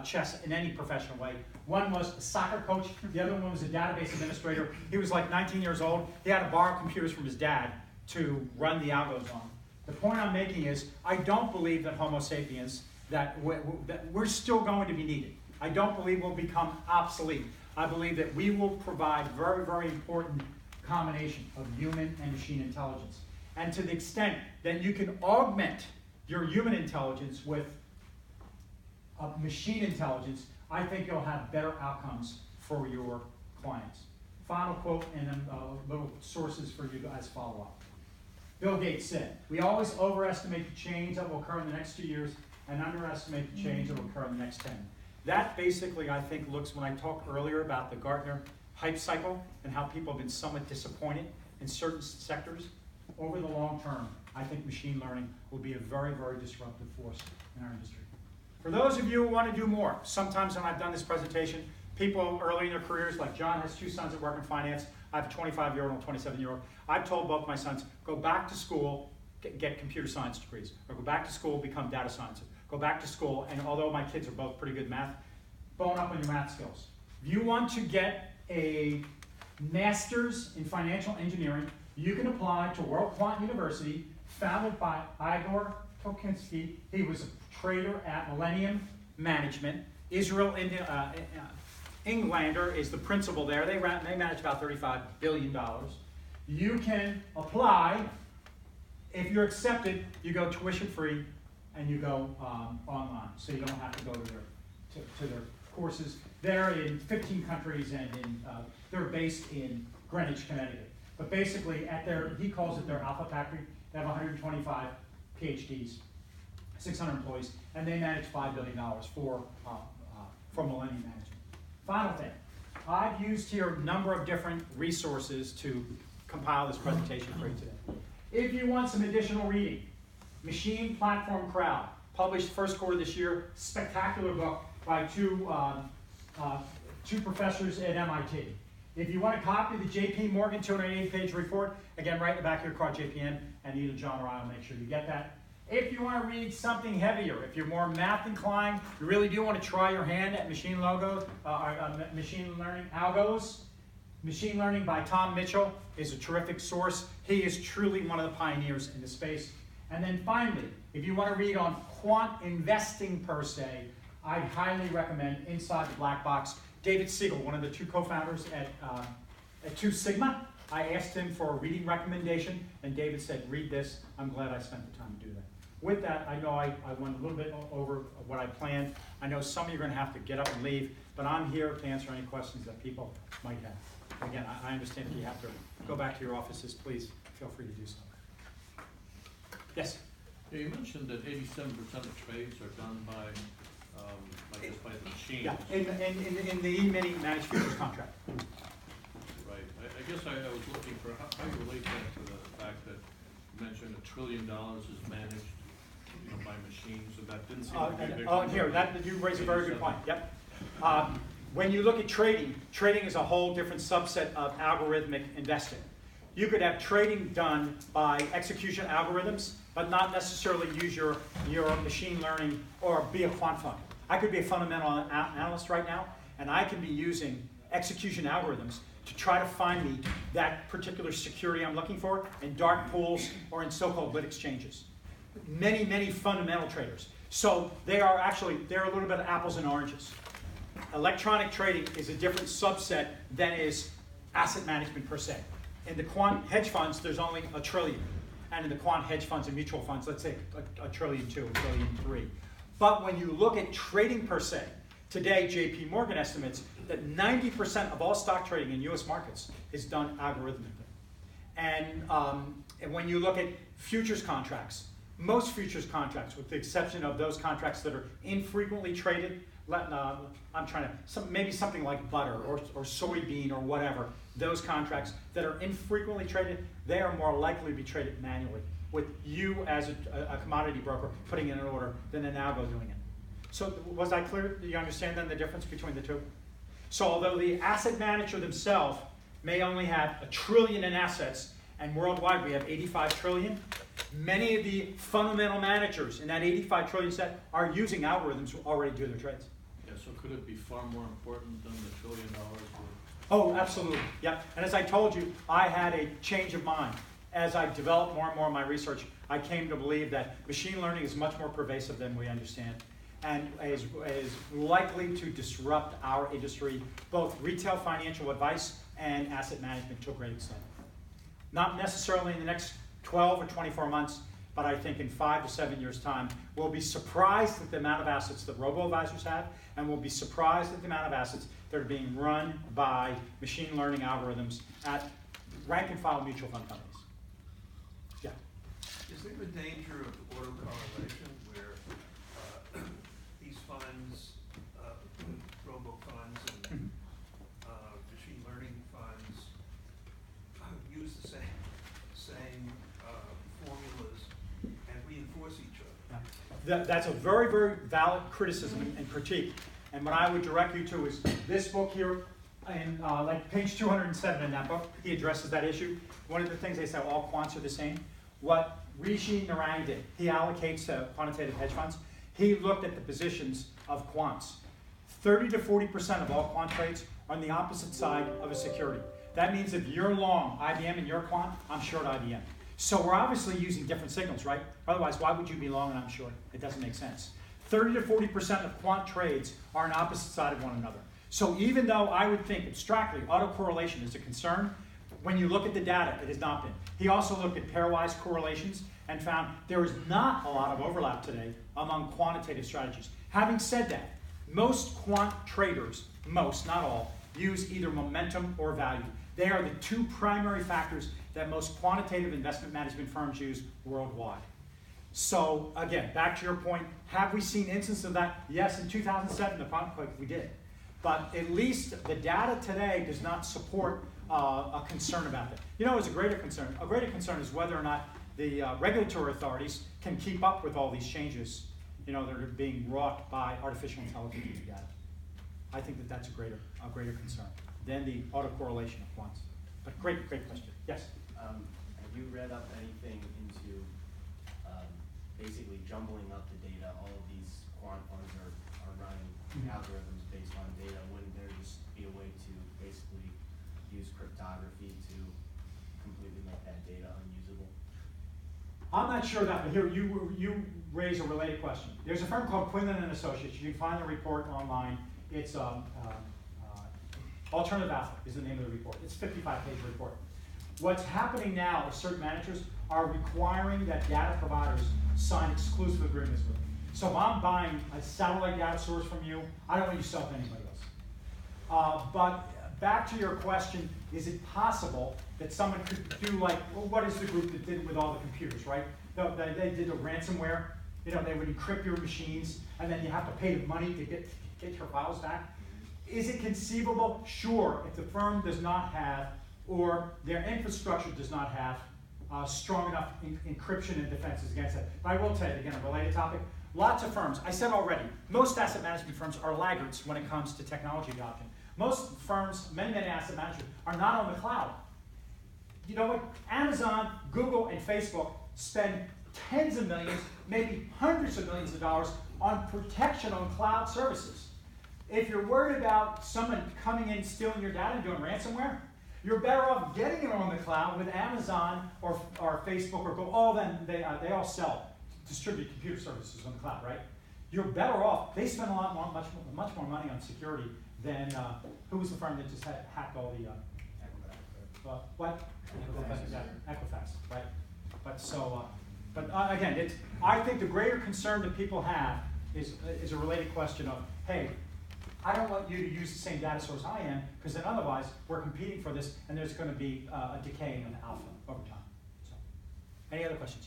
chess in any professional way. One was a soccer coach, the other one was a database administrator. He was like 19 years old. He had to borrow computers from his dad to run the algos on. The point I'm making is, I don't believe that Homo sapiens, that we're still going to be needed. I don't believe we'll become obsolete. I believe that we will provide very, very important combination of human and machine intelligence. And to the extent that you can augment your human intelligence with machine intelligence, I think you'll have better outcomes for your clients. Final quote and then little sources for you as follow-up. Bill Gates said, "We always overestimate the change that will occur in the next 2 years and underestimate the change that will occur in the next 10. That basically, I think, looks, when I talked earlier about the Gartner hype cycle and how people have been somewhat disappointed in certain sectors, over the long term, I think machine learning will be a very, very disruptive force in our industry. For those of you who want to do more, sometimes when I've done this presentation, people early in their careers, like John has 2 sons that work in finance, I have a 25-year-old and a 27-year-old. I've told both my sons, go back to school, get computer science degrees, or go back to school, become data scientists. Go back to school, and although my kids are both pretty good at math, bone up on your math skills. If you want to get a master's in financial engineering, you can apply to World Quant University, founded by Igor Tokinsky. He was a trader at Millennium Management. Englander is the principal there. They manage about $35 billion. You can apply. If you're accepted, you go tuition free and you go online. So you don't have to go to their courses. They're in 15 countries and they're based in Greenwich, Connecticut. But basically, he calls it their Alpha Factory. They have 125 PhDs, 600 employees, and they manage $5 billion for Millennium Management. Final thing, I've used here a number of different resources to compile this presentation for you today. If you want some additional reading, Machine Platform Crowd, published first quarter this year, spectacular book by two professors at MIT. If you want a copy of the J.P. Morgan 280-page report, again, right in the back of your car, JPN, and either John or I will make sure you get that. If you want to read something heavier, if you're more math inclined, you really do want to try your hand at machine learning algos, Machine Learning by Tom Mitchell is a terrific source. He is truly one of the pioneers in the space. And then finally, if you want to read on quant investing per se, I'd highly recommend Inside the Black Box. David Siegel, one of the 2 co-founders at 2 Sigma, I asked him for a reading recommendation, and David said, read this. I'm glad I spent the time to do that. With that, I know I went a little bit over what I planned. I know some of you are going to have to get up and leave, but I'm here to answer any questions that people might have. Again, I understand if you have to go back to your offices, please feel free to do so. Yes? Yeah, you mentioned that 87% of trades are done by the machines. Yeah, in the E-mini managed futures contract. Right. I guess I was looking for how you relate that to the fact that you mentioned $1 trillion is managed, by machines, and that didn't seem to be a big number. Here, you raise a very good point. Yep. When you look at trading is a whole different subset of algorithmic investing. You could have trading done by execution algorithms, but not necessarily use your machine learning or be a quant fund. I could be a fundamental analyst right now, and I can be using execution algorithms to try to find me that particular security I'm looking for in dark pools or in so-called lit exchanges. Many, many fundamental traders. So they're a little bit of apples and oranges. Electronic trading is a different subset than is asset management per se. In the quant hedge funds, there's only $1 trillion. And in the quant hedge funds and mutual funds, let's say $1.2 trillion, $1.3 trillion. But when you look at trading per se, today J.P. Morgan estimates that 90% of all stock trading in U.S. markets is done algorithmically. And when you look at futures contracts, most futures contracts, with the exception of those contracts that are infrequently traded, maybe something like butter or soybean or whatever, those contracts that are infrequently traded, they are more likely to be traded manually, with you as a commodity broker putting in an order than an algo doing it. So was I clear? Do you understand then the difference between the two? So although the asset manager themselves may only have $1 trillion in assets, and worldwide we have 85 trillion, many of the fundamental managers in that 85 trillion set are using algorithms to already do their trades. Yeah, so could it be far more important than the $1 trillion worth? Oh, absolutely. Yep. And as I told you, I had a change of mind. As I developed more and more of my research, I came to believe that machine learning is much more pervasive than we understand, and is likely to disrupt our industry, both retail financial advice and asset management to a great extent. not necessarily in the next 12 or 24 months, but I think in 5 to 7 years' time, we'll be surprised at the amount of assets that robo-advisors have, and we'll be surprised at the amount of assets that are being run by machine learning algorithms at rank-and-file mutual fund companies. Yeah. Is there a danger of autocorrelation where these funds, robo-funds and machine learning funds use the same formulas and reinforce each other? That's a very, very valid criticism and critique. And what I would direct you to is this book here, and like page 207 in that book, he addresses that issue. One of the things they say, all quants are the same. What Rishi Narang did, he allocates quantitative hedge funds. He looked at the positions of quants. 30 to 40% of all quant trades are on the opposite side of a security. That means if you're long IBM and you're quant, I'm short IBM. So we're obviously using different signals, right? Otherwise, why would you be long and I'm short? It doesn't make sense. 30 to 40% of quant trades are on opposite side of one another. So even though I would think abstractly autocorrelation is a concern, when you look at the data, it has not been. He also looked at pairwise correlations and found there is not a lot of overlap today among quantitative strategies. Having said that, most quant traders, most, not all, use either momentum or value. They are the two primary factors that most quantitative investment management firms use worldwide. So again, back to your point, have we seen instances of that? Yes, in 2007, the quant quake, we did. But at least the data today does not support a concern about that. You know, it's a greater concern. A greater concern is whether or not the regulatory authorities can keep up with all these changes, you know, that are being wrought by artificial intelligence and data. I think that that's a greater concern than the autocorrelation of quants. But great question. Yes? Have you read up anything into basically jumbling up the data? All of these quant funds are running algorithms based on data. Wouldn't there just be a way to basically use cryptography to completely make that data unusable? I'm not sure that, but here you raise a related question. There's a firm called Quinlan and Associates. You can find the report online. It's Alternative Alpha is the name of the report. It's a 55-page report. What's happening now is certain managers are requiring that data providers sign exclusive agreements with them. So if I'm buying a satellite data source from you, I don't want you to sell it to anybody else. But back to your question, is it possible that someone could do like, well, what is the group that did it with all the computers, right? They did the ransomware. You know, they would encrypt your machines, and then you have to pay the money to get your files back. Is it conceivable? Sure, if the firm does not have, or their infrastructure does not have strong enough encryption and defenses against it. But I will tell you, again, a related topic, lots of firms, I said already, most asset management firms are laggards when it comes to technology adoption. Most firms, many asset managers, are not on the cloud. You know what? Amazon, Google, and Facebook spend tens of millions, maybe hundreds of millions of dollars on protection on cloud services. If you're worried about someone coming in, stealing your data and doing ransomware, you're better off getting it on the cloud with Amazon or Facebook or Google. All them, they all sell, distribute computer services on the cloud, right? You're better off. They spend much more money on security than who was the firm that just hacked all the what? Equifax, right? But so, again, I think the greater concern that people have is a related question of, hey, I don't want you to use the same data source I am, because then otherwise we're competing for this, and there's going to be a decaying of alpha over time. So, any other questions?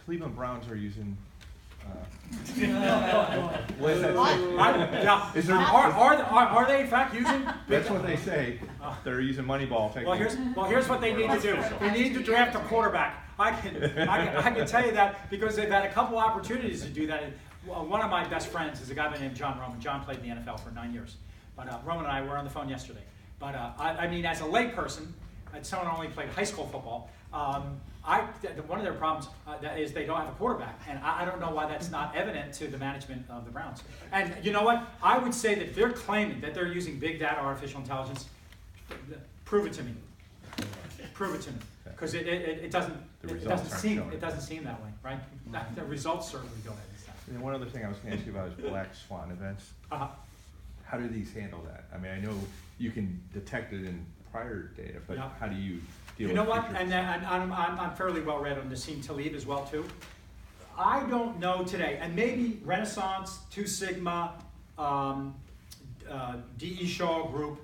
Cleveland Browns are using. What is that? Is there, are they in fact using? That's what they say. They're using Moneyball techniques. Well, here's what they need to do. They need to draft a quarterback. I can tell you that because they've had a couple opportunities to do that. One of my best friends is a guy by the name of John Roman. John played in the NFL for 9 years. But Roman and I were on the phone yesterday. But I mean, as a layperson, and someone who only played high school football, one of their problems is they don't have a quarterback. And I don't know why that's not evident to the management of the Browns. And you know what? I would say that they're claiming that they're using big data, artificial intelligence. Prove it to me. Prove it to me. Because it doesn't seem that way, right? The results certainly don't. And one other thing I was going to ask you about is black swan events. How do these handle that? I mean, I know you can detect it in prior data, but how do you deal You know with what, future- and I'm fairly well read on Nassim Taleb as well too. I don't know today, and maybe Renaissance, Two Sigma, D.E. Shaw Group,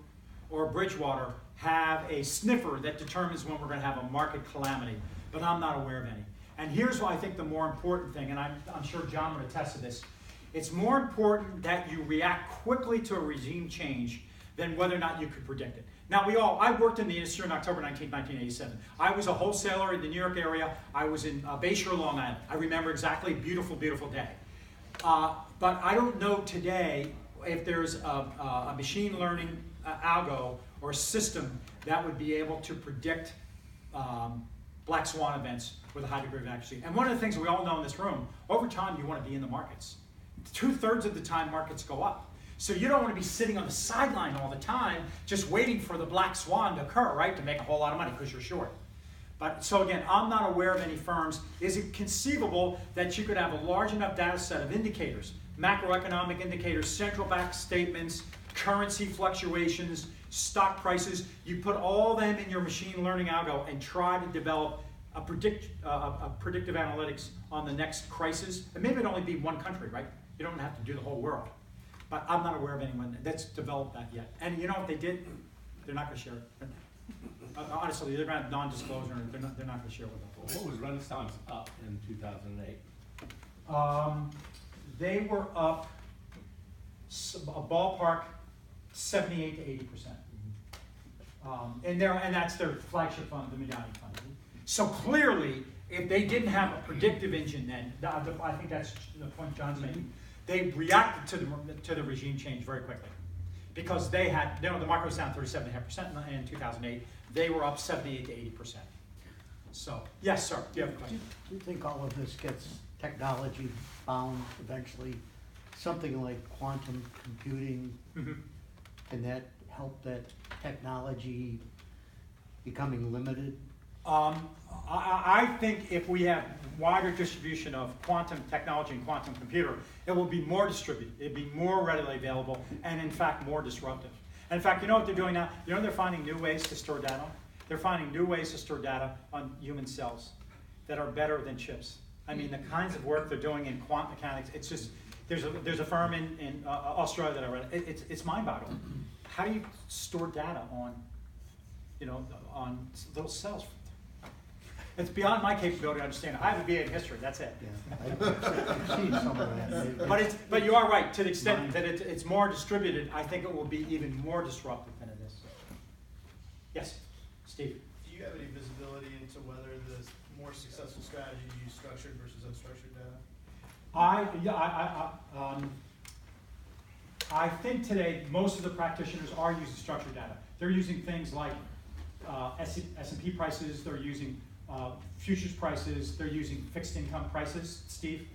or Bridgewater have a sniffer that determines when we're going to have a market calamity, but I'm not aware of any. And here's why I think the more important thing, and I'm sure John would attest to this, it's more important that you react quickly to a regime change than whether or not you could predict it. Now, I worked in the industry in October 1987. I was a wholesaler in the New York area. I was in Bayshore, Long Island. I remember exactly, beautiful, beautiful day. But I don't know today if there's a machine learning algo or system that would be able to predict black swan events with a high degree of accuracy. And one of the things we all know in this room, over time you want to be in the markets. 2/3 of the time markets go up. So you don't want to be sitting on the sideline all the time just waiting for the black swan to occur, right, to make a whole lot of money because you're short. But so again, I'm not aware of any firms. Is it conceivable that you could have a large enough data set of indicators, macroeconomic indicators, central bank statements, currency fluctuations, stock prices, you put all them in your machine learning algo and try to develop a predictive analytics on the next crisis? And maybe it'd only be one country, right? You don't have to do the whole world. But I'm not aware of anyone that's developed that yet. And you know if they did, they're not going to share it. Honestly, they're going to have non-disclosure, and they're not going to share it with us. What was Renaissance up in 2008? They were up a ballpark 78 to 80%. And that's their flagship fund, the Medallion Fund. So clearly, if they didn't have a predictive engine then, I think that's the point John's making, they reacted to the regime change very quickly. Because they had, the market was down 37.5% in 2008. They were up 78 to 80%. So, yes, sir, you have a question. Do you think all of this gets technology bound eventually? Something like quantum computing, can that help that technology becoming limited? I think if we have wider distribution of quantum technology and quantum computer, it will be more distributed, it'll be more readily available, and in fact more disruptive. And in fact, you know what they're doing now? You know they're finding new ways to store data? They're finding new ways to store data on human cells that are better than chips. I mean, the kinds of work they're doing in quantum mechanics, it's just, there's a firm in Australia that I read, it's mind-boggling. How do you store data on, on little cells? It's beyond my capability to understand. I have a BA in history, that's it. Yeah, I've seen some of that. But you are right, to the extent that it's more distributed, I think it will be even more disruptive than it is. Yes, Steve? Do you have any visibility into whether the more successful strategy to use structured versus unstructured data? I think today most of the practitioners are using structured data. They're using things like S&P prices, they're using futures prices, they're using fixed income prices, Steve.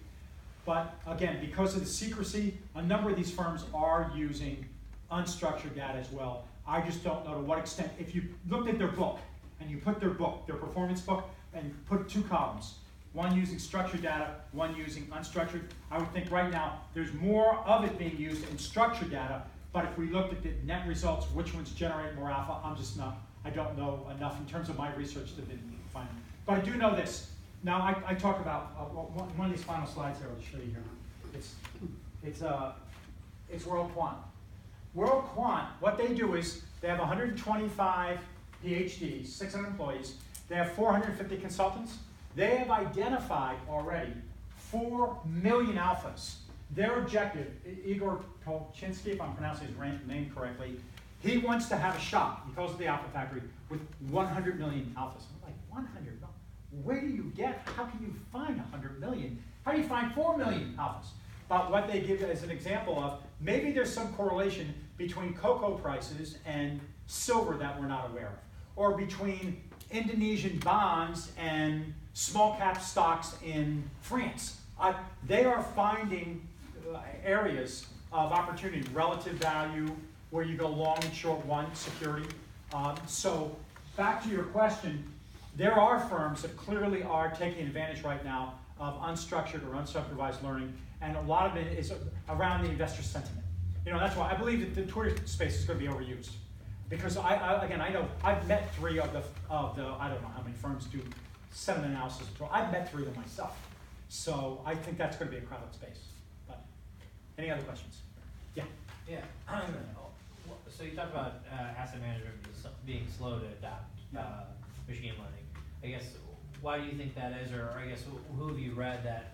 But again, because of the secrecy, a number of these firms are using unstructured data as well. I just don't know to what extent. If you looked at their book, and you put their performance book, and put two columns, one using structured data, one using unstructured, I would think right now there's more of it being used in structured data, but if we looked at the net results, which ones generate more alpha, I don't know enough in terms of my research to find it. But I do know this. Now I talk about one of these final slides here. I'll show you here. It's World Quant. World Quant. What they do is they have 125 PhDs, 600 employees. They have 450 consultants. They have identified already 4 million alphas. Their objective, Igor Tolchinsky, if I'm pronouncing his name correctly, he wants to have a shop, he calls it the Alpha Factory, with 100 million alphas. I'm like, 100 million? Where do you get, how can you find 100 million? How do you find 4 million alphas? But what they give as an example of, maybe there's some correlation between cocoa prices and silver that we're not aware of, or between Indonesian bonds and small cap stocks in France. They are finding areas of opportunity, relative value, where you go long and short one, security. So back to your question, there are firms that clearly are taking advantage right now of unstructured or unsupervised learning, and a lot of it is around the investor sentiment. That's why I believe that the Twitter space is going to be overused. Because again, I know, I've met 3 of the, I don't know how many firms do sentiment analysis. I've met 3 of them myself. So I think that's gonna be a crowded space. But, any other questions? Yeah. Yeah. So you talked about asset management being slow to adopt machine learning. I guess, why do you think that is, or I guess who have you read that?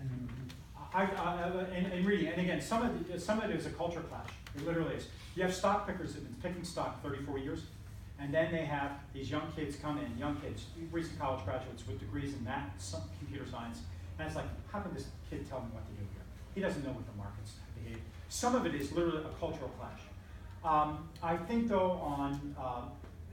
In reading, and again, some of it is a culture clash. It literally is. You have stock pickers that have been picking stock 34 years, and then they have these young kids come in, recent college graduates with degrees in math, some computer science, and it's like, how can this kid tell me what to do here? He doesn't know what the markets behave. Some of it is literally a cultural clash. I think though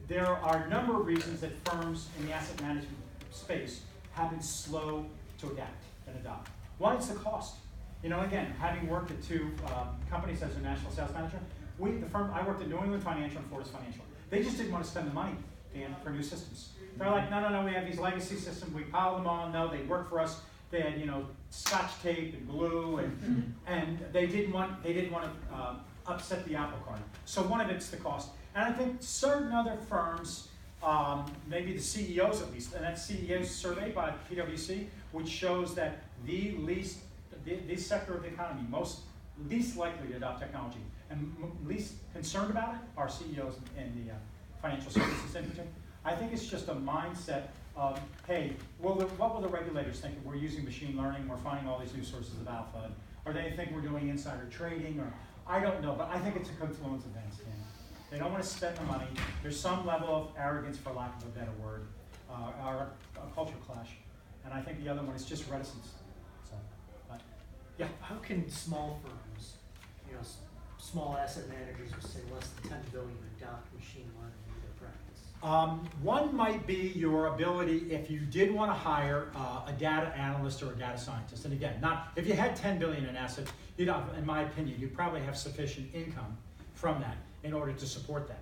there are a number of reasons that firms in the asset management space have been slow to adapt and adopt. One is the cost. You know, again, having worked at 2 companies as a national sales manager, the firm I worked at, New England Financial and Fortis Financial, they just didn't want to spend the money, Dan, for new systems. They're like, no, we have these legacy systems, we pile them on, no, they work for us. They had, Scotch tape and glue, and they didn't want to upset the apple cart. So one of it's the cost. And I think certain other firms, maybe the CEOs at least, and that CEO survey by PwC, which shows that this sector of the economy least likely to adopt technology and least concerned about it are CEOs in the financial services industry. I think it's just a mindset of, hey, what will the regulators think if we're using machine learning, we're finding all these new sources of alpha, or they think we're doing insider trading, or I don't know, but I think it's a confluence of events. They don't want to spend the money. There's some level of arrogance, for lack of a better word, or a culture clash. And I think the other one is just reticence. So, but, yeah. How can small firms, small asset managers with say less than 10 billion adopt machine learning in their practice? One might be your ability, if you did want to hire a data analyst or a data scientist. And again, if you had 10 billion in assets, in my opinion, you'd probably have sufficient income from that in order to support that.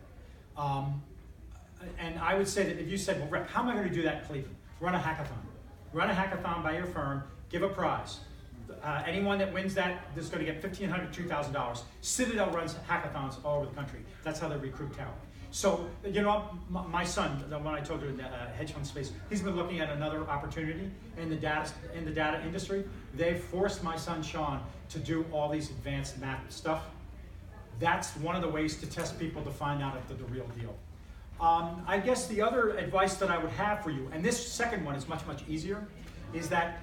And I would say that if you said, well, Rick, how am I going to do that in Cleveland? Run a hackathon. Run a hackathon by your firm, give a prize. Anyone that wins that is going to get $1,500 to $2,000. Citadel runs hackathons all over the country. That's how they recruit talent. So, my son, the one I told you in the hedge fund space, he's been looking at another opportunity in the data industry. They've forced my son Sean to do all these advanced math stuff. That's one of the ways to test people to find out if they're the real deal. I guess the other advice that I would have for you, and this second one is much, much easier, is that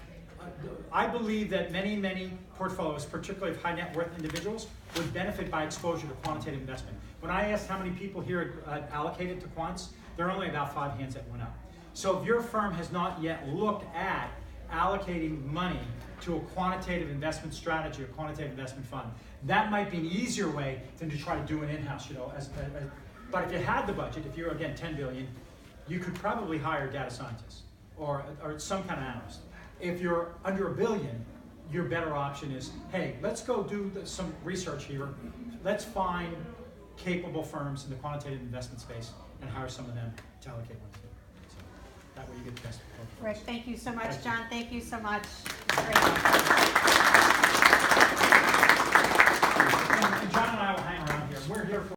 I believe that many, many portfolios, particularly of high net worth individuals, would benefit by exposure to quantitative investment. When I asked how many people here allocated to quants, there are only about 5 hands that went up. So if your firm has not yet looked at allocating money to a quantitative investment strategy, a quantitative investment fund, that might be an easier way than to try to do an in-house, but if you had the budget, if you're, again, 10 billion, you could probably hire data scientists or some kind of analyst. If you're under $1 billion, your better option is, hey, let's go do some research here. Let's find capable firms in the quantitative investment space and hire some of them to allocate money to. So that way you get the best. Rick, thank you so much. John, thank you so much. Great. And John and I will hang around here. We're here for